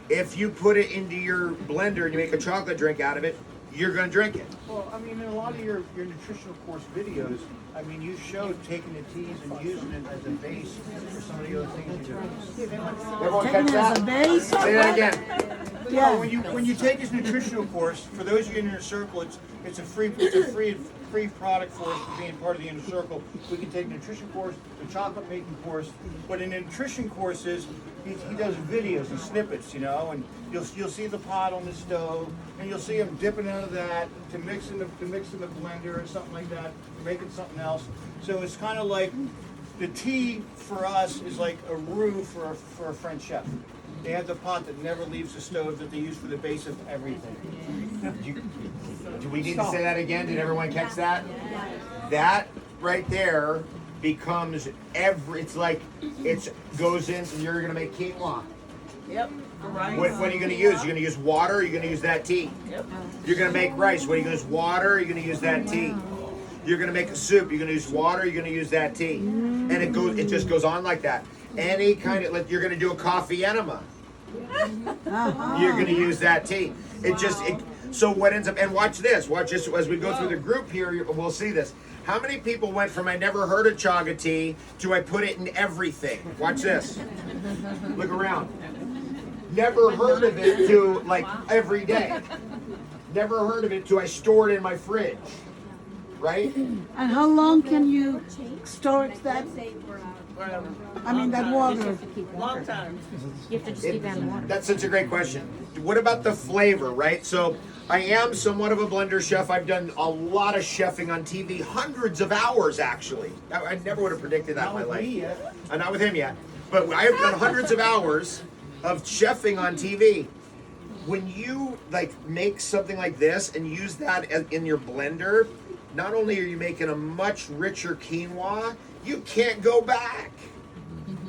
If you put it into your blender and you make a chocolate drink out of it, you're gonna drink it. Well, I mean, in a lot of your nutritional course videos, I mean, you showed taking the teas and using it as a base for some of the other things you do. Everyone catch that? Say that again. Yeah. When you take this nutritional course, for those of you in your circle, it's a free product for us for being part of the inner circle. We can take the nutrition course, the chocolate making course, but in the nutrition courses, he does videos and snippets, you know, and you'll see the pot on the stove, and you'll see him dipping out of that to mix in the blender or something like that, making something else. So it's kind of like the tea for us is like a roux for a French chef. They have the pot that never leaves the stove that they use for the base of everything. Do we need to say that again? Did everyone catch that? That right there becomes it's like it goes in, and you're gonna make quinoa. Yep. Rice. What are you gonna use? You're gonna use water, or you're gonna use that tea? Yep. You're gonna make rice. What are you gonna use? Water, or you're gonna use that tea? You're gonna make a soup. You're gonna use water. You're gonna use that tea, and it just goes on like that. Any kind of like you're gonna do a coffee enema. You're gonna use that tea. So what ends up, and watch this. Watch this as we go through the group here. We'll see this. How many people went from I never heard of chaga tea to I put it in everything? Watch this. Look around. Never heard of it to like every day. Never heard of it to I store it in my fridge. Right? And how long can you store that? I mean that water. Long time. You have to just keep adding water. That's such a great question. What about the flavor, right? So I am somewhat of a blender chef. I've done a lot of chefing on TV, hundreds of hours actually. I never would have predicted that in my life. Not with him yet. But I have done hundreds of hours of chefing on TV. When you like make something like this and use that in your blender, not only are you making a much richer quinoa, you can't go back.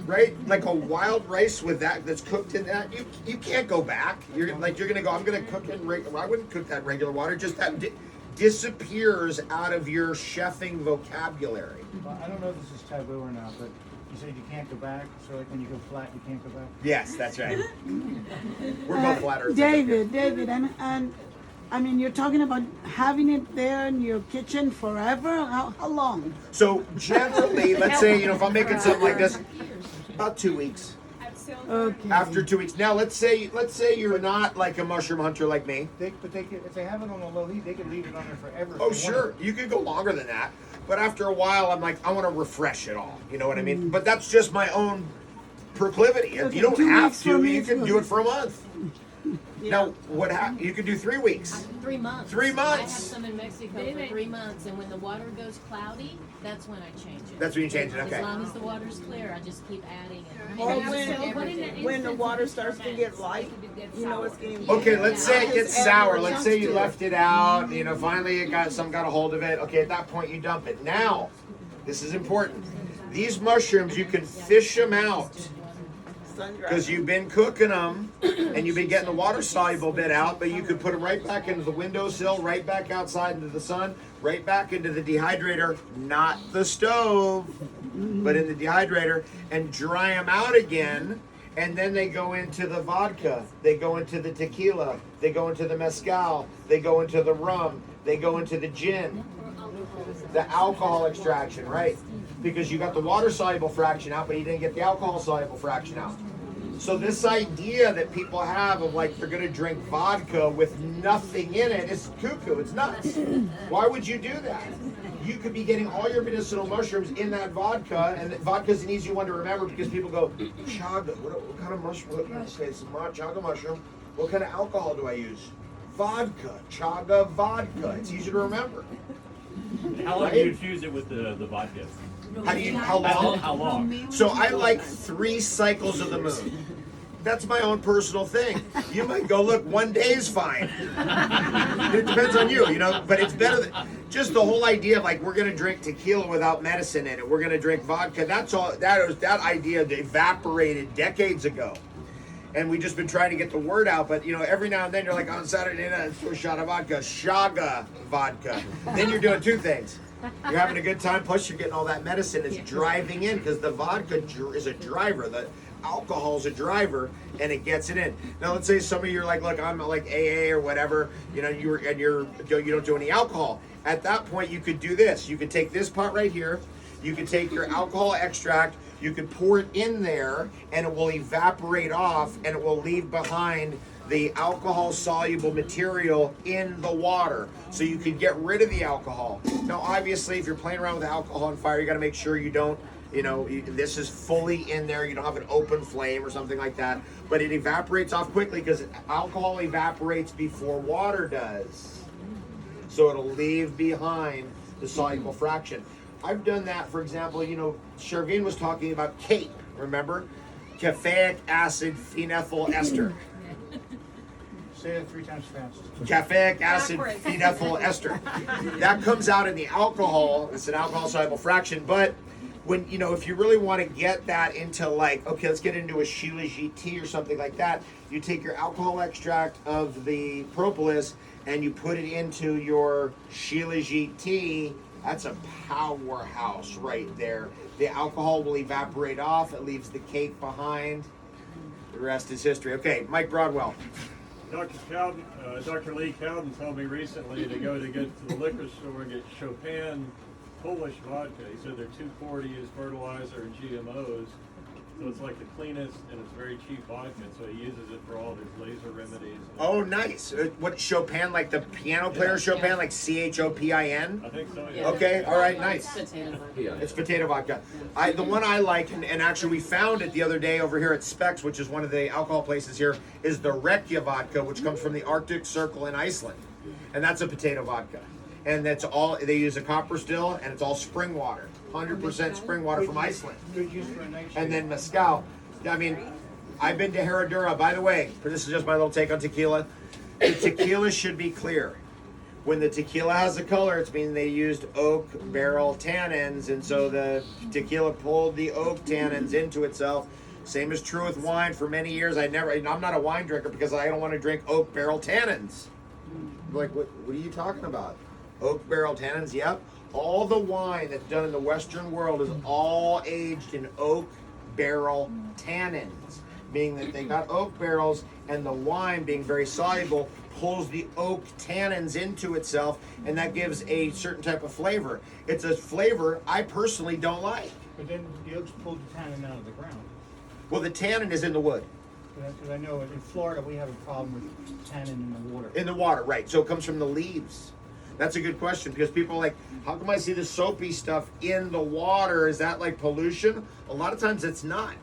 Right? Like a wild rice with that's cooked in that, you can't go back. You're gonna go, I'm gonna cook it in I wouldn't cook that in regular water, just that disappears out of your chefing vocabulary. Well, I don't know if this is taboo or not, but you said you can't go back, so like when you go flat, you can't go back? Yes, that's right. We're both flat earthers. David, and I mean, you're talking about having it there in your kitchen forever? How long? So generally, let's say, if I'm making something like this, about 2 weeks. Okay. After 2 weeks. Now let's say you're not like a mushroom hunter like me. If they have it on a low heat, they can leave it on there forever. Oh sure, you could go longer than that. But after a while, I'm like, I want to refresh it all. You know what I mean? But that's just my own proclivity. If you don't 2 have weeks for to, me you is can good. do it for a month. Now, you could do 3 weeks. 3 months. 3 I have months. some in Mexico for 3 months, and when the water goes cloudy, that's when I change it. That's when you change it, okay. As long as the water's clear, I just keep adding it. Or Everything. when the water starts to get light, you know it's getting. Okay, let's say it gets sour. Let's say you left it out. Finally it got a hold of it. Okay, at that point you dump it. Now, this is important. These mushrooms, you can fish them out because you've been cooking them and you've been getting the water soluble bit out. But you could put them right back into the windowsill, right back outside into the sun, right back into the dehydrator, not the stove, but in the dehydrator, and dry them out again. And then they go into the vodka, they go into the tequila, they go into the mezcal, they go into the rum, they go into the gin, the alcohol extraction, right? Because you got the water soluble fraction out, but you didn't get the alcohol soluble fraction out. So this idea that people have of like they're gonna drink vodka with nothing in it is cuckoo, it's nuts. Why would you do that? You could be getting all your medicinal mushrooms in that vodka, and vodka's an easy one to remember because people go, chaga, what kind of mushroom? Okay, it's chaga mushroom. What kind of alcohol do I use? Vodka, chaga vodka. It's easy to remember. How long do you infuse it with the vodka? How long? How long? So I like 3 cycles of the moon. That's my own personal thing. You might go, look, 1 day is fine. It depends on you, but it's better than just the whole idea of like we're gonna drink tequila without medicine in it. We're gonna drink vodka. That's all. That idea evaporated decades ago, and we've just been trying to get the word out. But every now and then you're like on Saturday night, let's do a shot of vodka, chaga vodka. Then you're doing 2 things. You're having a good time, plus you're getting all that medicine. It's driving in because the vodka is a driver. The alcohol's a driver, and it gets it in. Now, let's say some of you are like, look, I'm like AA or whatever. You don't do any alcohol. At that point, you could do this. You could take this pot right here. You could take your alcohol extract. You could pour it in there, and it will evaporate off, and it will leave behind the alcohol soluble material in the water, so you can get rid of the alcohol. Now obviously if you're playing around with alcohol on fire, you got to make sure you don't this is fully in there, you don't have an open flame or something like that, but it evaporates off quickly because alcohol evaporates before water does, so it'll leave behind the soluble fraction. I've done that, for example, Shervin was talking about CAPE, remember? Caffeic acid phenethyl ester. Say it 3 times fast. Caffeic acid phenethyl ester. That comes out in the alcohol. It's an alcohol soluble fraction. But when if you really want to get that into like, okay, let's get into a Shilajit tea or something like that, you take your alcohol extract of the propolis and you put it into your Shilajit tea That's a powerhouse right there. The alcohol will evaporate off. It leaves the cake behind. The rest is history. Okay, Mike Broadwell. Dr. Lee Cowden told me recently to go to the liquor store and get Chopin Polish vodka. He said they're 240 is fertilizer and GMOs. So it's like the cleanest and it's very cheap vodka. So he uses it for all his laser remedies. Oh, nice. What, Chopin, like the piano player Chopin, like CHOPIN? I think so, Yeah. yeah. Okay, all right, nice. Potato vodka. It's potato vodka. The one I like, and actually we found it the other day over here at Specs, which is one of the alcohol places here, is the Rekia vodka, which comes from the Arctic Circle in Iceland. And that's a potato vodka. And that's all, they use a copper still, and it's all spring water. 100% spring water from Iceland. Good use for a night And then mezcal. I mean, I've been to Herradura. By the way, this is just my little take on tequila. The tequila should be clear. When the tequila has a color, it's meaning they used oak barrel tannins, and so the tequila pulled the oak tannins into itself. Same is true with wine. For many years, I'm not a wine drinker because I don't want to drink oak barrel tannins. Like, what are you talking about? Oak barrel tannins? Yep. All the wine that's done in the Western world is all aged in oak barrel tannins, meaning that they got oak barrels, and the wine, being very soluble, pulls the oak tannins into itself, and that gives a certain type of flavor. It's a flavor I personally don't like. But then the oaks pulled the tannin out of the ground. Well, the tannin is in the wood. Because I know in Florida we have a problem with tannin in the water. In the water, right. So it comes from the leaves. That's a good question, because people are like, how come I see the soapy stuff in the water? Is that like pollution? A lot of times it's not.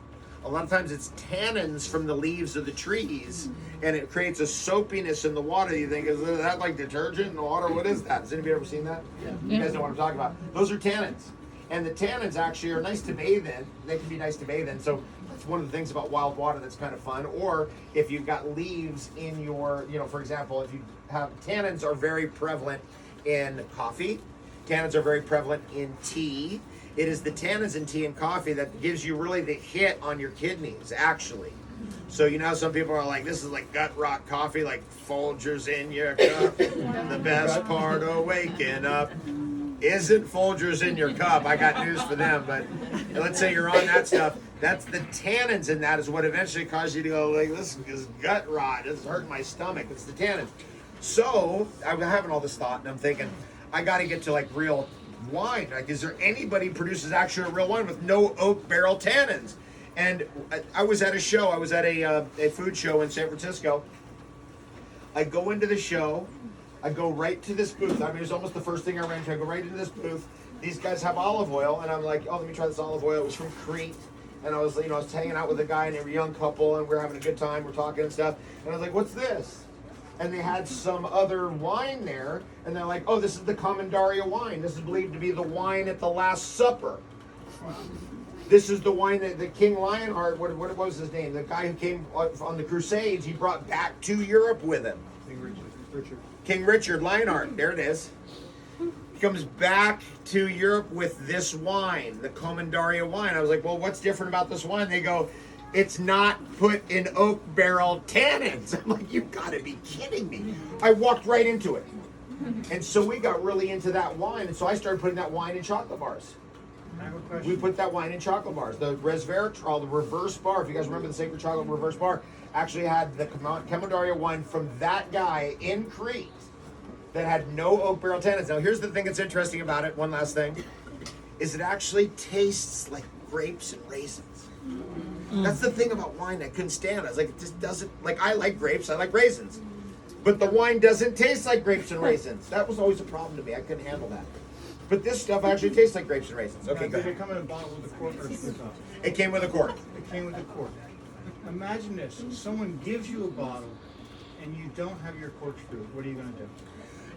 A lot of times it's tannins from the leaves of the trees, and it creates a soapiness in the water. You think, is that like detergent in the water? What is that? Has anybody ever seen that? Yeah. You guys know what I'm talking about. Those are tannins. And the tannins actually are nice to bathe in. They can be nice to bathe in. So that's one of the things about wild water that's kind of fun. Or if you've got leaves in your, for example, if you have, tannins are very prevalent in coffee. Tannins are very prevalent in tea. It is the tannins in tea and coffee that gives you really the hit on your kidneys, actually. So some people are like, this is like gut rot coffee, like Folgers in your cup. The best part of waking up isn't Folgers in your cup. I got news for them, but let's say you're on that stuff. That's the tannins in that is what eventually causes you to go like, this is gut rot. This is hurting my stomach. It's the tannins. So I'm having all this thought, and I'm thinking, I got to get to like real wine. Like, is there anybody who produces actually a real wine with no oak barrel tannins? And I was at a show. I was at a food show in San Francisco. I go into the show. I go right to this booth. I mean, it was almost the first thing I ran into. I go right into this booth. These guys have olive oil, and I'm like, oh, let me try this olive oil. It was from Crete. And I was, I was hanging out with a guy, and they were a young couple, and we were having a good time. We're talking and stuff. And I was like, what's this? And they had some other wine there, and they're like, oh, this is the Commendaria wine. This is believed to be the wine at the Last Supper. This is the wine that King Lionheart, what was his name? The guy who came on the Crusades, he brought back to Europe with him. King Richard Lionheart, there it is. He comes back to Europe with this wine, the Commendaria wine. I was like, well, what's different about this wine? They go, it's not put in oak barrel tannins. I'm like, you've got to be kidding me. I walked right into it. And so we got really into that wine. And so I started putting that wine in chocolate bars. I have a question. We put that wine in chocolate bars. The resveratrol, the reverse bar, if you guys remember the Sacred Chocolate reverse bar, actually had the Commendaria wine from that guy in Crete that had no oak barrel tannins. Now here's the thing that's interesting about it, one last thing, is it actually tastes like grapes and raisins. That's the thing about wine I couldn't stand. I was like, it just doesn't, like, I like grapes, I like raisins. But the wine doesn't taste like grapes and raisins. That was always a problem to me. I couldn't handle that. But this stuff actually tastes like grapes and raisins. Okay, Now, go did it ahead. come in a bottle with a cork or a flip-top? It came with a cork. It came with a cork. Imagine this. Someone gives you a bottle and you don't have your corkscrew. What are you going to do?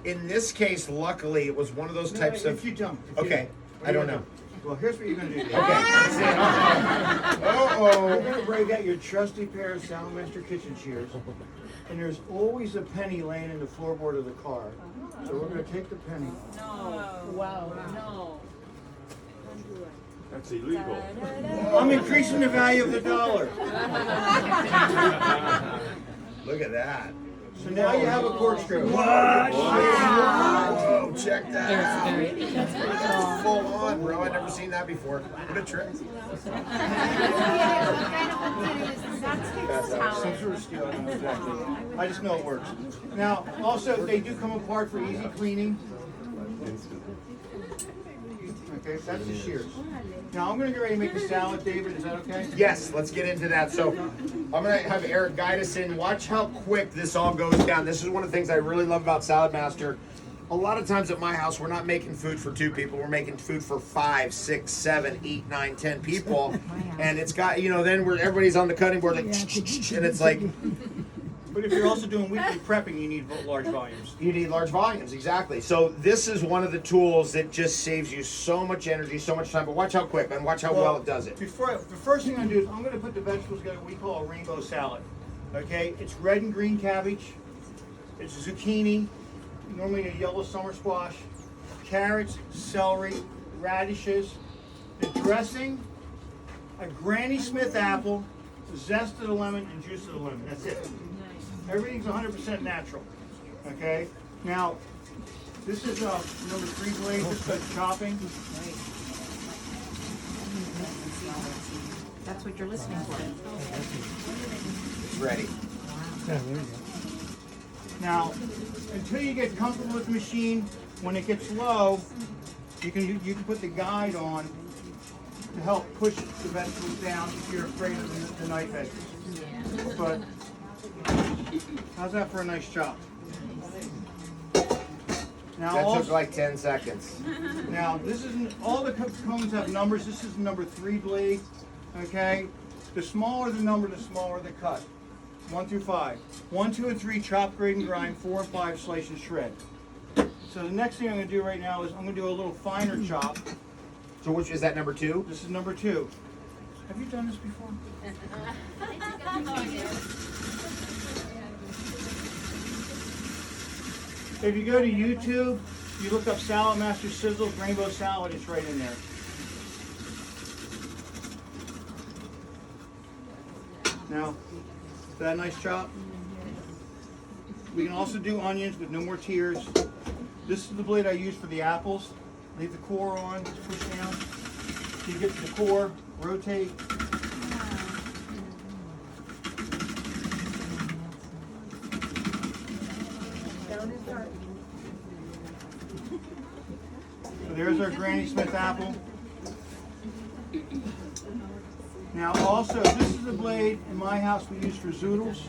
In this case, luckily, it was one of those types of... If you don't. Okay, I don't know. Well, here's what you're going to do. Okay. You're going to break out your trusty pair of Salamaster kitchen shears, and there's always a penny laying in the floorboard of the car. So we're going to take the penny. Wow, no. That's illegal. I'm increasing the value of the dollar. Look at that. So now you have a corkscrew. What? Whoa, check that out. fun, bro. I've never seen that before. What a trick. Some sort of steel, I don't know exactly. I just know it works. Now, also, they do come apart for easy cleaning. Okay, that's the shears. Now, I'm gonna get ready to make a salad, David, is that okay? Yes, let's get into that. So I'm gonna have Eric guide us in. Watch how quick this all goes down. This is one of the things I really love about Salad Master. A lot of times at my house, we're not making food for 2 people. We're making food for 5, 6, 7, 8, 9, 10 people. And it's got, then everybody's on the cutting board, like, and it's like, But if you're also doing weekly prepping, you need large volumes. you need large volumes, exactly. So this is one of the tools that just saves you so much energy, so much time. But watch how quick and watch how well it does it. The first thing I'm gonna do is I'm gonna put the vegetables together we call a rainbow salad. Okay, it's red and green cabbage, it's zucchini, normally a yellow summer squash, carrots, celery, radishes, the dressing, a Granny Smith apple, the zest of the lemon, and juice of the lemon. That's it. Everything's 100% natural. Okay? Now, this is number 3 blade, just for chopping. That's what you're listening for. It's ready. Now, until you get comfortable with the machine, when it gets low, you can put the guide on to help push the vegetables down if you're afraid of the knife edges. But how's that for a nice chop? Now That also, took like 10 seconds. now this isn't all the cones have numbers. This is number 3 blade. Okay, the smaller the number, the smaller the cut. 1 through 5. 1, 2, and 3 chop, grade, and grind. 4 and 5 slice and shred. So the next thing I'm going to do right now is I'm going to do a little finer chop. So which is that, number 2? This is number 2. Have you done this before? If you go to YouTube, you look up Salad Master Sizzles Rainbow Salad, it's right in there. Now, is that a nice chop? We can also do onions with no more tears. This is the blade I use for the apples. Leave the core on, just push down. So you get to the core, rotate. So there's our Granny Smith apple. Now also, this is a blade in my house we use for zoodles.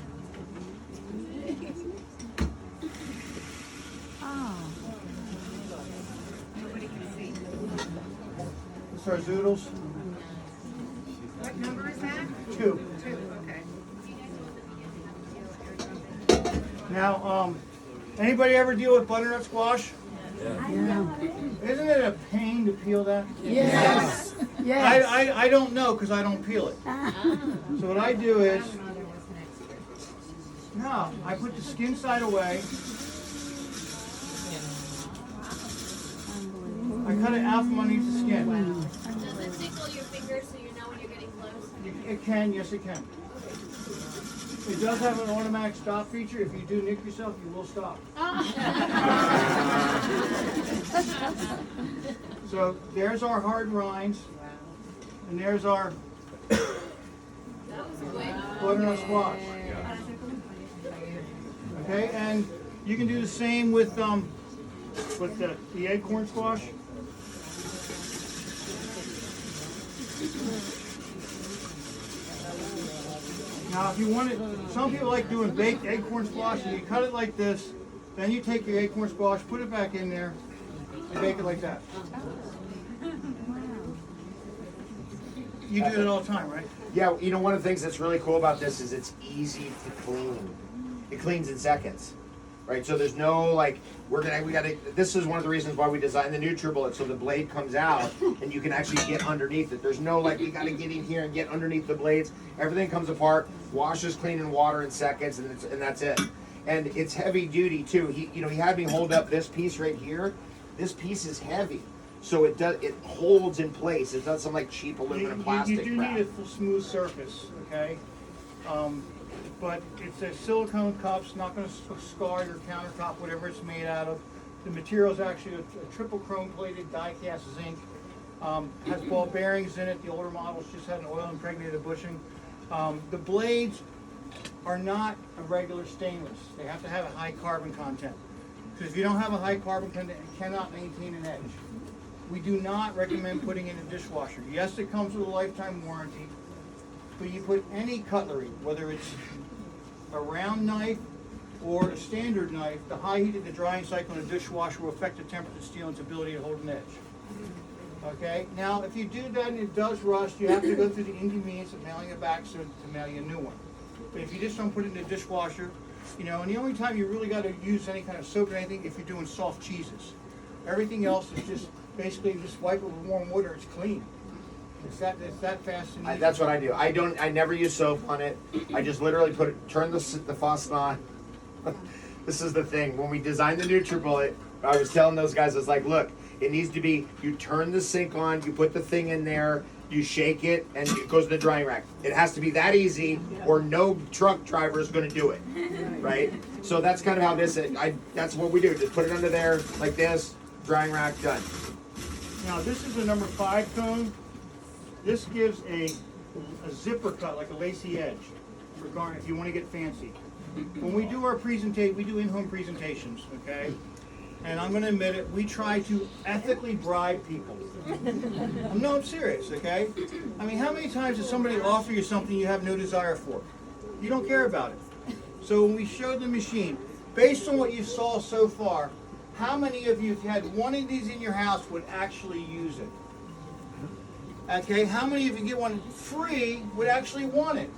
This is our zoodles. What number is that? 2. 2, okay. Now, anybody ever deal with butternut squash? Isn't it a pain to peel that? Yes. Yes. I don't know because I don't peel it. So what I do is, no, I put the skin side away. I cut it out from underneath the skin. Does it tickle your fingers so you know when you're getting close? It can, yes it can. It does have an automatic stop feature. If you do nick yourself, you will stop. So there's our hard rinds, and there's our butternut squash. Okay, and you can do the same with the acorn squash. Now, if you want it, some people like doing baked acorn squash, and you cut it like this, then you take your acorn squash, put it back in there, and bake it like that. You do it all the time, right? Yeah, one of the things that's really cool about this is it's easy to clean. It cleans in seconds, right? So there's no this is one of the reasons why we designed the NutriBullet, so the blade comes out and you can actually get underneath it. There's no we gotta get in here and get underneath the blades. Everything comes apart, washes clean in water in seconds, and that's it. And it's heavy duty too. He had me hold up this piece right here. This piece is heavy. So it holds in place. It's not some cheap aluminum plastic You do crap. need a smooth surface, okay? But it's a silicone cup. It's not going to scar your countertop, whatever it's made out of. The material is actually a triple chrome plated die cast zinc. Has ball bearings in it. The older models just had an oil impregnated bushing. The blades are not a regular stainless. They have to have a high carbon content. Because if you don't have a high carbon content, it cannot maintain an edge. We do not recommend putting in a dishwasher. Yes, it comes with a lifetime warranty, but you put any cutlery, whether it's a round knife or a standard knife, the high heat of the drying cycle in a dishwasher will affect the temperature of steel and its ability to hold an edge. Okay, now if you do that and it does rust, you have to go through the inconvenience of mailing it back so to mail you a new one. But if you just don't put it in the dishwasher, you know, and the only time you really got to use any kind of soap or anything if you're doing soft cheeses. Everything else is just basically just wipe it with warm water. It's clean. It's that fast and easy. That's what I do. I never use soap on it. I just literally turn the faucet on. This is the thing. When we designed the NutriBullet, I was telling those guys, I was like, look, it needs to be, you turn the sink on, you put the thing in there, you shake it, and it goes in the drying rack. It has to be that easy, or no truck driver is going to do it, right? So that's kind of how that's what we do. Just put it under there like this, drying rack, done. Now this is a number 5 cone. This gives a zipper cut, like a lacy edge, for garnish if you want to get fancy. When we do our presentation, we do in-home presentations, okay? And I'm going to admit it, we try to ethically bribe people. No, I'm serious, okay? I mean, how many times does somebody offer you something you have no desire for? You don't care about it. So when we showed the machine, based on what you saw so far, how many of you, if you had one of these in your house, would actually use it? Okay, how many of you get one free would actually want it?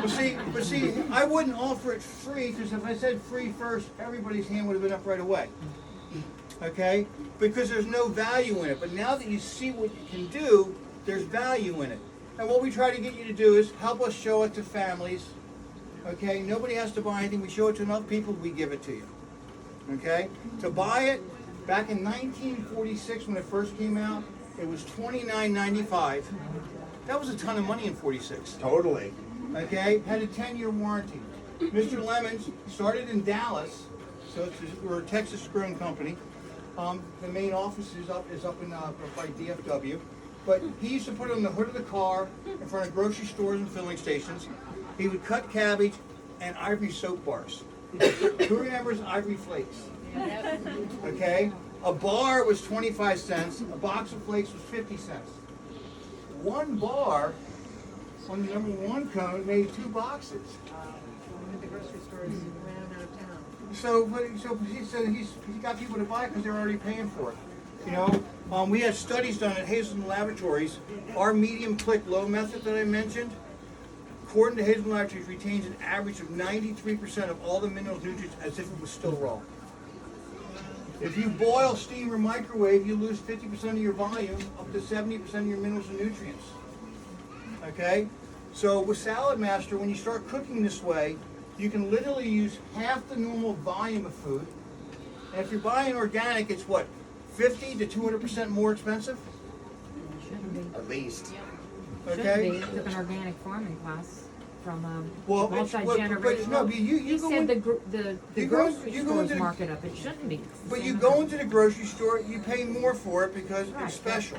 But see, I wouldn't offer it free, because if I said free first, everybody's hand would have been up right away. Okay? Because there's no value in it. But now that you see what you can do, there's value in it. And what we try to get you to do is help us show it to families. Okay? Nobody has to buy anything. We show it to enough people, we give it to you. Okay? To buy it, back in 1946 when it first came out, it was $29.95. That was a ton of money in 46. Totally. Okay, had a 10-year warranty. Mr. Lemons started in Dallas, so we're a Texas-grown company. The main office is up in by DFW. But he used to put it on the hood of the car in front of grocery stores and filling stations. He would cut cabbage and Ivory soap bars. Who remembers Ivory Flakes? Okay, a bar was 25 cents. A box of flakes was 50 cents. One bar on the number 1 cone made 2 boxes. At the grocery stores ran out of town. So he said he got people to buy it because they're already paying for it. You know, we had studies done at Hazelden Laboratories. Our medium click low method that I mentioned, according to Hazelden Laboratories, retains an average of 93% of all the minerals nutrients as if it was still raw. If you boil, steam, or microwave, you lose 50% of your volume, up to 70% of your minerals and nutrients. Okay? So with Salad Master, when you start cooking this way, you can literally use half the normal volume of food. And if you're buying organic, it's what, 50 to 200% more expensive? At least. Okay? I took an organic farming class from Well, multi-generational. no, but you He go said in, the grocery you go stores into the- mark it up. It shouldn't be. but you go into the grocery store, you pay more for it because Right. it's special.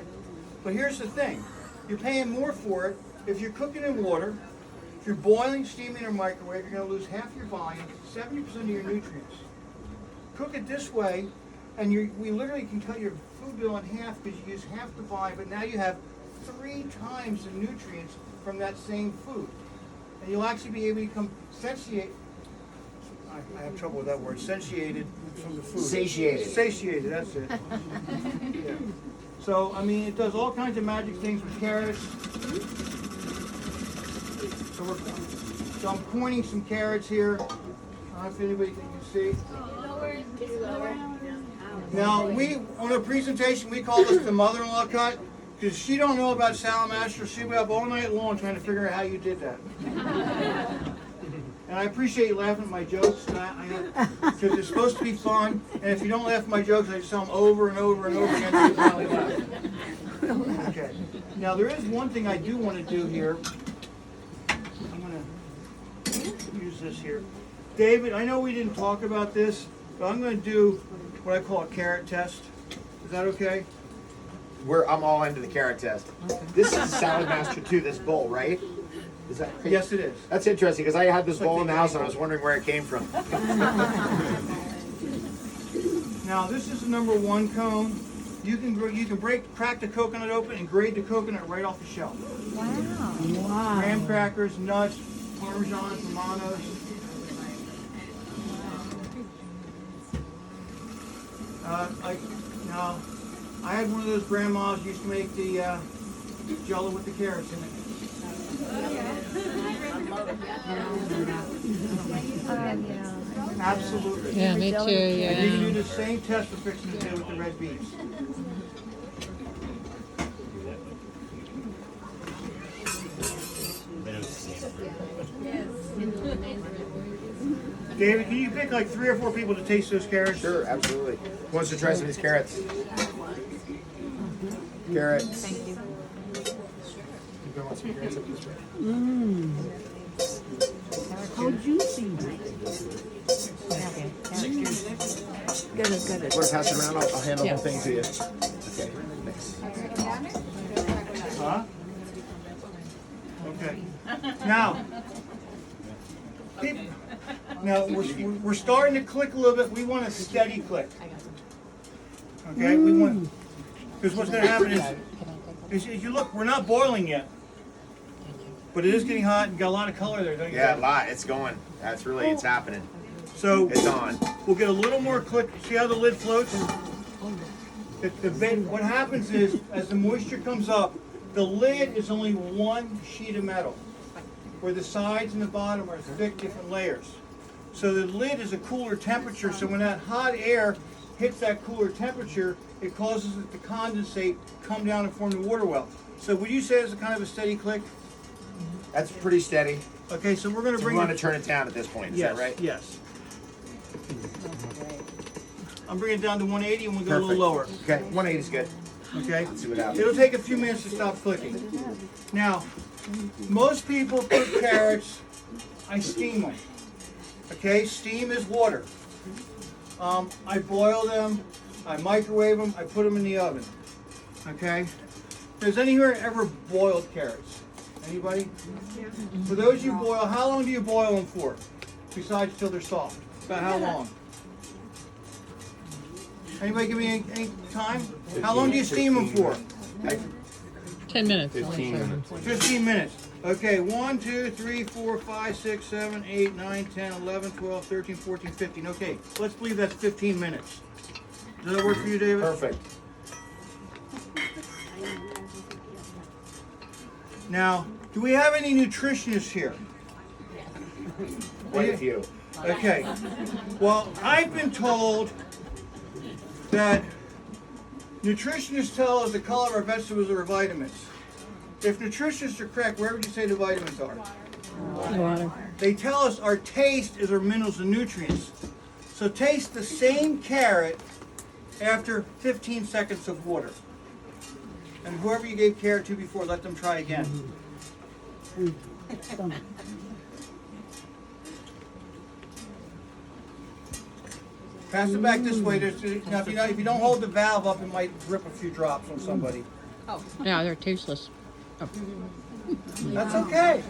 But here's the thing, you're paying more for it if you're cooking in water, if you're boiling, steaming, or microwave, you're gonna lose half your volume, 70% of your nutrients. Cook it this way, and we literally can cut your food bill in half because you use half the volume, but now you have 3 times the nutrients from that same food. And you'll actually be able to become satiated. I have trouble with that word. Satiated from the food. Satiated. Satiated, that's it. Yeah. So, I mean, it does all kinds of magic things with carrots. So I'm pointing some carrots here. I don't know if anybody can see. Now, on a presentation, we call this the mother-in-law cut, because she don't know about Salad Master. She'll be up all night long trying to figure out how you did that. And I appreciate you laughing at my jokes, because it's supposed to be fun. And if you don't laugh at my jokes, I just tell them over and over and over again until you finally laugh. Okay. Now, there is one thing I do want to do here. I'm going to use this here. David, I know we didn't talk about this, but I'm going to do what I call a carrot test. Is that okay? I'm all into the carrot test. This is Salad Master too. This bowl, right? Is that? Yes, it is. That's interesting because I had this bowl in the house and I was wondering where it came from. Now this is the #1 cone. You can crack the coconut open and grate the coconut right off the shelf. Wow. Graham crackers, nuts, Parmesan, Romanos. I had one of those grandmas used to make the Jello with the carrots in it. Absolutely. Yeah, me too, And you can do yeah. the same test we're fixing to do with the red beans. David, can you pick like 3 or 4 people to taste those carrots? Sure, absolutely. Who wants to try some of these carrots? Carrots. Thank you. You want some carrots up this way? Mmm. How juicy. Good, good. Want to pass it around? I'll hand the Yeah. whole thing to you. Okay, thanks. Huh? Okay. Now, we're starting to click a little bit. We want a steady click. Okay, we want, because what's going to happen is you look, we're not boiling yet, but it is getting hot and got a lot of color there, don't you? Yeah, a lot. It's going. That's really, it's happening. So It's on. we'll get a little more click. See how the lid floats? What happens is, as the moisture comes up, the lid is only one sheet of metal, where the sides and the bottom are thick, different layers. So the lid is a cooler temperature, so when that hot air hits that cooler temperature, it causes it to condensate, come down and form the water well. So would you say it's a kind of a steady click? That's pretty steady. Okay, so we're going to So bring we want it. to turn it down at this point. Is Yes, that right? yes. I'm bringing it down to 180 and we'll go a Perfect. little lower. Okay, 180 is good. Okay? Let's see what happens. It'll take a few minutes to stop clicking. Now, most people cook carrots, I steam them. Okay, steam is water. I boil them, I microwave them, I put them in the oven. Okay? Has anyone ever boiled carrots? Anybody? For those you boil, how long do you boil them for? Besides till they're soft? About how long? Anybody give me any time? How long do you steam them for? 10 minutes. 15 minutes. 15 minutes. Okay, 1, 2, 3, 4, 5, 6, 7, 8, 9, 10, 11, 12, 13, 14, 15. Okay, let's believe that's 15 minutes. Does that work for you, David? Perfect. Now, do we have any nutritionists here? Quite a few. Okay. Well, I've been told that nutritionists tell us the color of our vegetables are vitamins. If nutritionists are correct, where would you say the vitamins are? Water. They tell us our taste is our minerals and nutrients. So taste the same carrot after 15 seconds of water. And whoever you gave carrot to before, let them try again. Pass it back this way. Now, if you don't hold the valve up, it might drip a few drops on somebody. Yeah, they're tasteless. That's okay.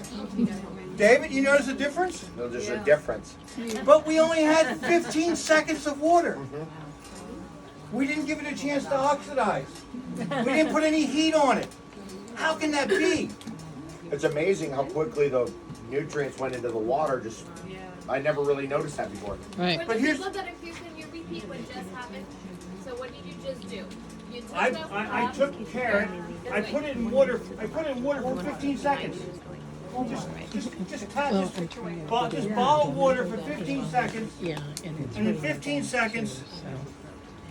David, you notice a difference? No, there's a difference. But we only had 15 seconds of water. We didn't give it a chance to oxidize. We didn't put any heat on it. How can that be? It's amazing how quickly the nutrients went into the water. Just, I never really noticed that before. Right. For But the here's- people that are here, can you repeat what just happened? So what did you just do? You took I the took carrot, I put it in water for 15 seconds. Just bottle water for 15 seconds, Yeah, and it's and in 15 seconds,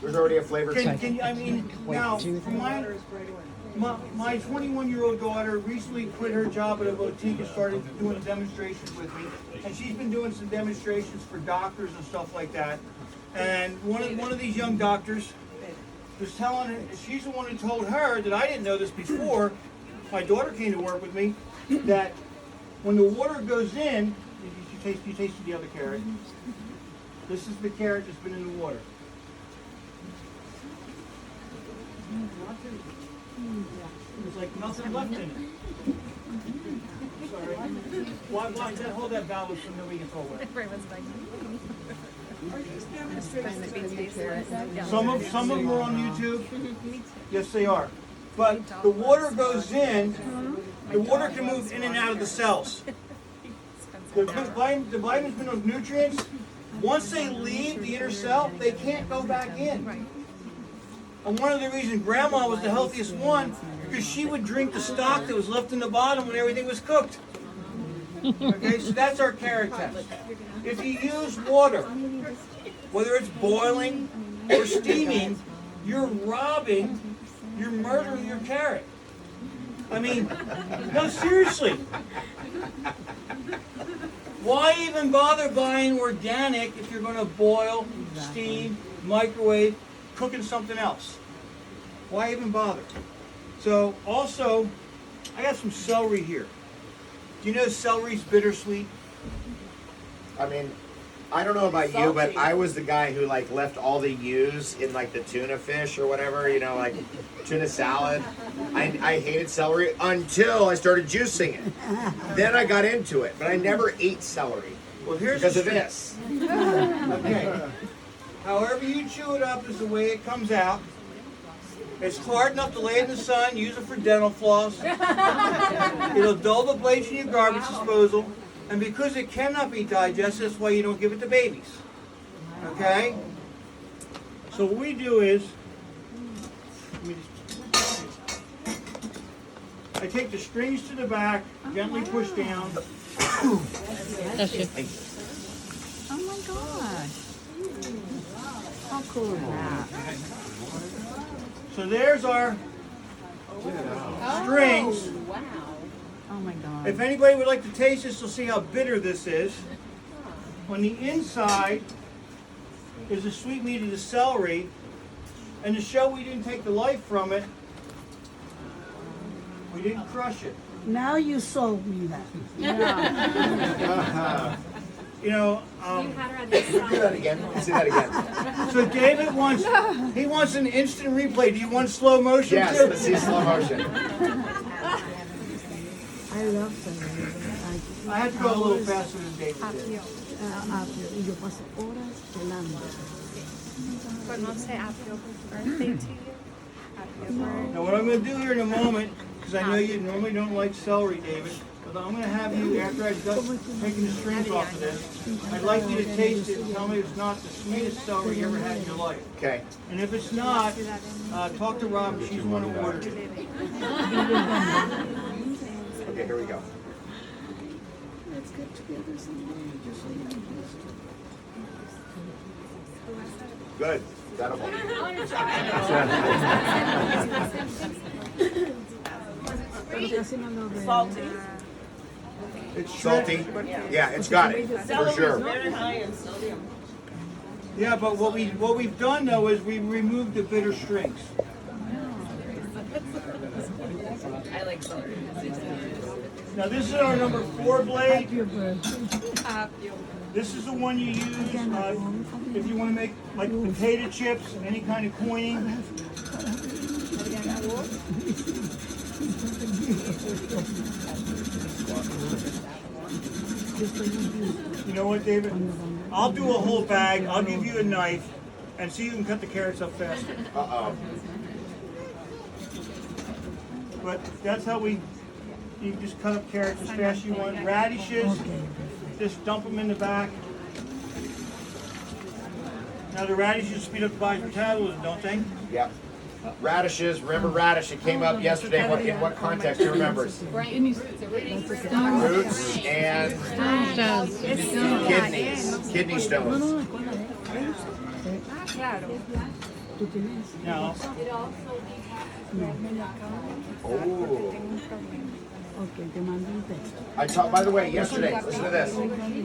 There's already a flavor. can you, I mean, now, for my 21-year-old daughter recently quit her job at a boutique and started doing demonstrations with me. And she's been doing some demonstrations for doctors and stuff like that. And one of these young doctors was telling her, she's the one who told her that I didn't know this before. My daughter came to work with me, that when the water goes in, you tasted the other carrot. This is the carrot that's been in the water. There's like nothing left in it. Sorry. Why hold that valve so nobody can throw away? Some of them are on YouTube. Yes, they are. But the water goes in. The water can move in and out of the cells. The vitamins, minerals, nutrients, once they leave the inner cell, they can't go back in. And one of the reasons Grandma was the healthiest one, because she would drink the stock that was left in the bottom when everything was cooked. Okay, so that's our carrot test. If you use water, whether it's boiling or steaming, you're murdering your carrot. I mean, no, seriously. Why even bother buying organic if you're going to boil, steam, microwave, cooking something else? Why even bother? So, also, I got some celery here. Do you know celery's bittersweet? I mean, I don't know about you, but I was the guy who like left all the U's in like the tuna fish or whatever, you know, like tuna salad. I hated celery until I started juicing it. Then I got into it, but I never ate celery. Well, here's because of this. Okay. However you chew it up is the way it comes out. It's hard enough to lay in the sun, use it for dental floss. It'll dull the blades in your garbage disposal. And because it cannot be digested, that's why you don't give it to babies. Okay? So what we do is, I take the strings to the back, gently push down. That's it. Oh my gosh. How cool is that? So there's our strings. Wow. Oh my God. If anybody would like to taste this, you'll see how bitter this is. On the inside is the sweet meat of the celery. And to show we didn't take the life from it, we didn't crush it. Now you sold me that. You know, Do that again. Say that again. so David wants an instant replay. Do you want slow motion Yes, too? let's see slow motion. I love celery. I had to go a little faster than David did. Y yo paso horas pelando. But Mom say happy birthday to you. Happy birthday. Now what I'm going to do here in a moment, because I know you normally don't like celery, David, but I'm going to have you, after I've done taking the strings off of this, I'd like you to taste it and tell me it's not the sweetest celery you ever had in your life. Okay. And if it's not, talk to Rob, she's the one who ordered it. Okay, here we go. Let's get together someday. Just so you know. Good. Edible. Salty. It's Salty. Yeah, it's got it for Celery is sure. very high in sodium. Yeah, but what we've done though is we removed the bitter strings. I like celery. Now this is our number 4 blade. This is the one you use if you want to make like potato chips, any kind of coining. You know what, David? I'll do a whole bag. I'll give you a knife, and see if you can cut the carrots up faster. Uh-oh. But that's how you just cut up carrots as fast as you want. Radishes, just dump them in the back. Now the radishes speed up the body's metabolism, don't they? Yep. Radishes. Remember radish? It came up yesterday. In what context? Who remembers? Roots and kidney stones. Now, Oh. Ok, te mando un texto. I talked, by the way, yesterday, listen to this.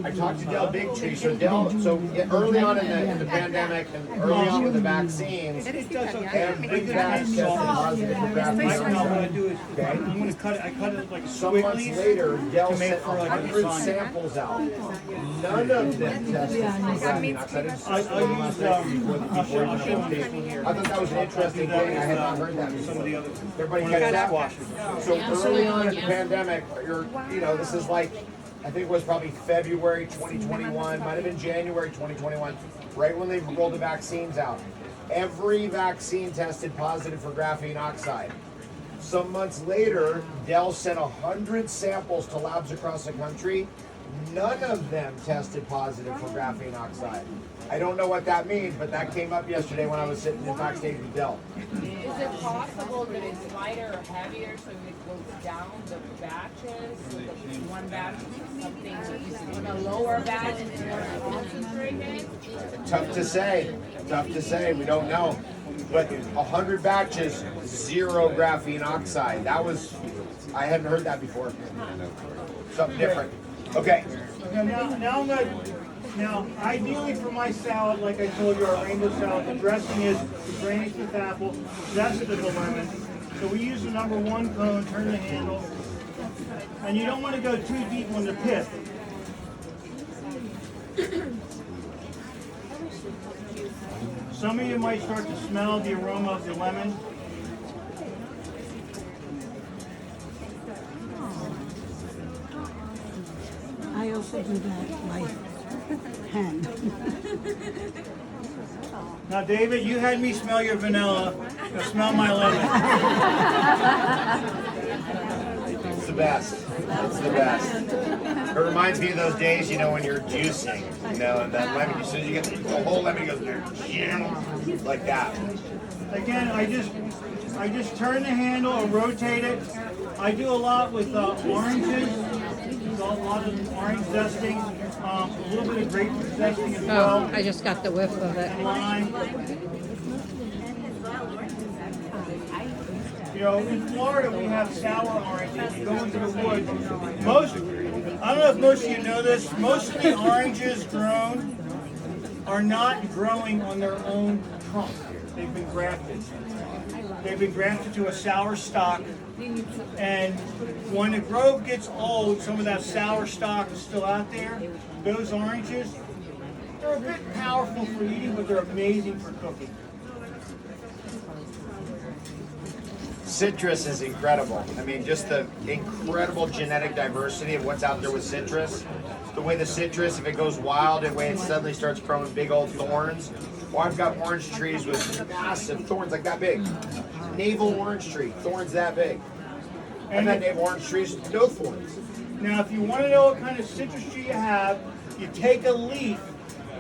I talked to Del Bigtree. So early on in the pandemic and early on with the vaccines, every batch tested positive for graphene Right now, what I oxide. do is, Okay. I'm gonna cut it, I cut it like Some months squiggly. later, Dell to make sent for like a 100 design. samples out. None of them tested for graphene oxide. I'll show you I thought that was an interesting thing. I had not heard that some of before. the other. Everybody catch that? So early on in the pandemic, this is like, I think it was probably February 2021, might have been January 2021, right when they rolled the vaccines out. Every vaccine tested positive for graphene oxide. Some months later, Dell sent 100 samples to labs across the country. None of them tested positive for graphene oxide. I don't know what that means, but that came up yesterday when I was sitting in backstage with Dell. Is it possible that it's lighter or heavier so it goes down the batches? So that one batch is something on a lower batch is more concentrated? Tough to say. Tough to say. We don't know. But 100 batches, 0 graphene oxide. That was, I hadn't heard that before. Something different. Okay. Now, ideally for my salad, like I told you, our rainbow salad, the dressing is the drainage with apple, zest of the lemon. So we use the number 1 cone, turn the handle, and you don't want to go too deep on the pith. Some of you might start to smell the aroma of the lemon. I also do that by hand. Now, David, you had me smell your vanilla. Now smell my lemon. It's the best. It's the best. It reminds me of those days, when you're juicing, and that lemon, as soon as you get the whole lemon goes there, like that. Again, I just turn the handle and rotate it. I do a lot with oranges. A lot of orange zesting, a little bit of grapefruit zesting as well. Oh, I just got the whiff of it. Lime. In Florida we have sour oranges. You go into the woods. I don't know if most of you know this, most of the oranges grown are not growing on their own trunk. They've been grafted. They've been grafted to a sour stock. And when the grove gets old, some of that sour stock is still out there. Those oranges, they're a bit powerful for eating, but they're amazing for cooking. Citrus is incredible. I mean, just the incredible genetic diversity of what's out there with citrus. The way the citrus, if it goes wild, the way it suddenly starts growing big old thorns. Well, I've got orange trees with massive thorns like that big. Navel orange tree, thorns that big. I've had navel orange trees, no thorns. Now, if you want to know what kind of citrus tree you have, you take a leaf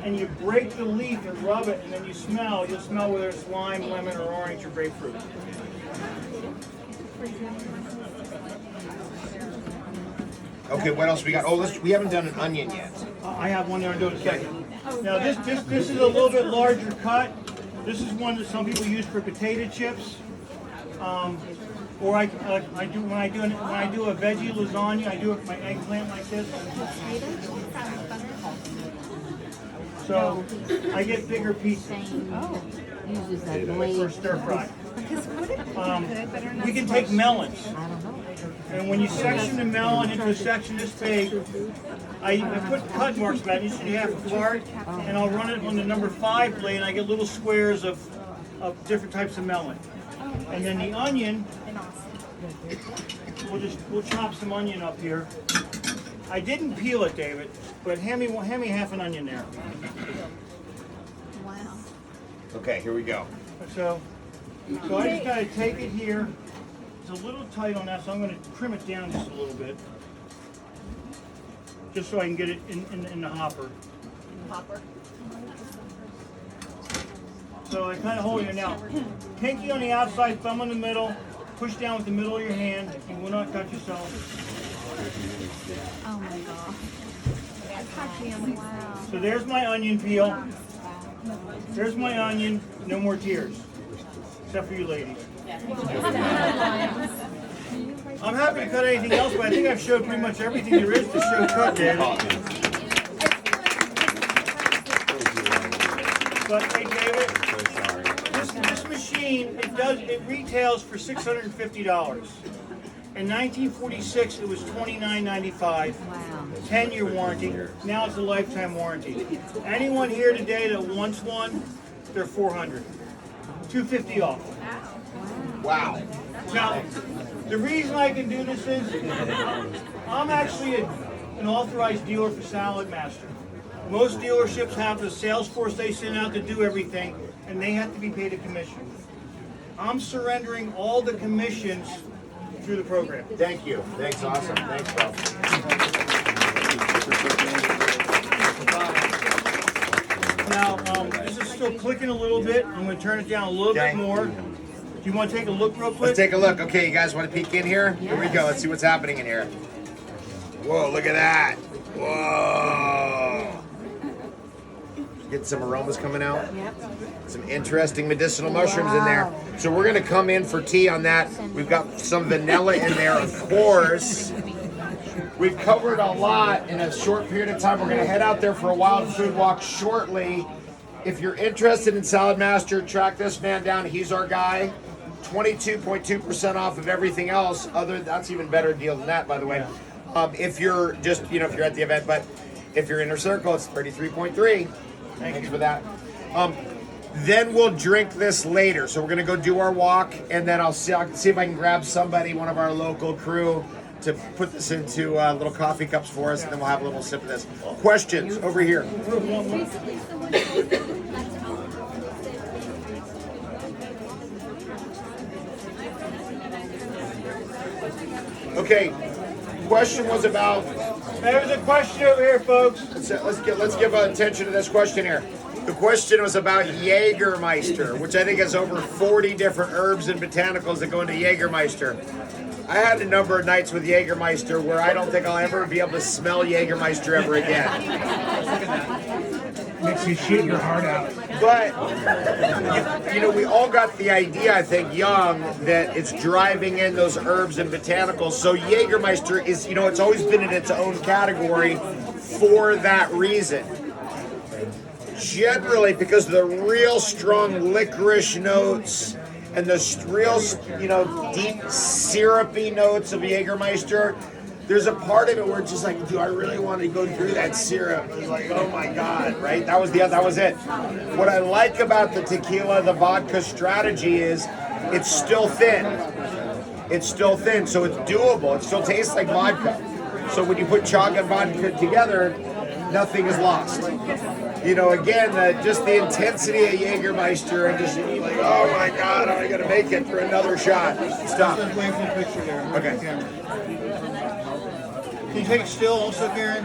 and you break the leaf and rub it, and then you smell. You'll smell whether it's lime, lemon, or orange, or grapefruit. Okay, what else we got? Oh, we haven't done an onion yet. I have one there. I'll do it in a second. Now, this is a little bit larger cut. This is one that some people use for potato chips. Or when I do a veggie lasagna, I do it with my eggplant like this. So I get bigger pieces for stir fry. We can take melons, and when you section the melon into a section this big, I put cut marks about each and a half apart, and I'll run it on the number 5 blade, and I get little squares of different types of melon. And then the onion, we'll chop some onion up here. I didn't peel it, David, but hand me half an onion there. Wow. Okay, here we go. So I just gotta take it here. It's a little tight on that, so I'm gonna trim it down just a little bit, just so I can get it in the hopper. So I kind of hold it now. Pinky on the outside, thumb in the middle. Push down with the middle of your hand. You will not cut yourself. Oh my god. Wow. So there's my onion peel. There's my onion. No more tears. Except for you ladies. I'm happy to cut anything else, but I think I've showed pretty much everything there is to show cut, David. But hey, David, this machine, it retails for $650. In 1946, it was $29.95. Wow. 10-year warranty. Now it's a lifetime warranty. Anyone here today that wants one, they're $400. $250 off. Wow. Now, the reason I can do this is I'm actually an authorized dealer for Salad Master. Most dealerships have the sales force they send out to do everything, and they have to be paid a commission. I'm surrendering all the commissions through the program. Thank you. Thanks, awesome. Thanks, bro. Now, this is still clicking a little bit. I'm going to turn it down a little bit more. Do you want to take a look real quick? Let's take a look. Okay, you guys want to peek in here? Here we go. Let's see what's happening in here. Whoa, look at that. Whoa. Get some aromas coming out. Some interesting medicinal mushrooms in there. So we're going to come in for tea on that. We've got some vanilla in there, of course. We've covered a lot in a short period of time. We're going to head out there for a wild food walk shortly. If you're interested in Salad Master, track this man down. He's our guy. 22.2% off of everything else. That's even better deal than that, by the way. If you're just, if you're at the event, but if you're inner circle, it's 33.3. Thanks for that. Then we'll drink this later. So we're gonna go do our walk, and then I'll see if I can grab somebody, one of our local crew, to put this into little coffee cups for us, and then we'll have a little sip of this. Questions over here. Okay. Question was about. There's a question over here, folks. Let's give attention to this question here. The question was about Jägermeister, which I think has over 40 different herbs and botanicals that go into Jägermeister. I had a number of nights with Jägermeister where I don't think I'll ever be able to smell Jägermeister ever again. Makes you shoot your heart out. But, we all got the idea, I think, young, that it's driving in those herbs and botanicals. So Jägermeister is, it's always been in its own category for that reason. Generally, because of the real strong licorice notes and the real, deep syrupy notes of Jägermeister, there's a part of it where it's just like, do I really want to go through that syrup? It's like, oh my God, right? That was it. What I like about the tequila, the vodka strategy is it's still thin. It's still thin, so it's doable. It still tastes like vodka. So when you put chaga and vodka together, nothing is lost. Again, just the intensity of Jägermeister and just like, oh my God, am I going to make it for another shot? Stop. Wait for the picture there. Okay. Can you take it still also, Karen?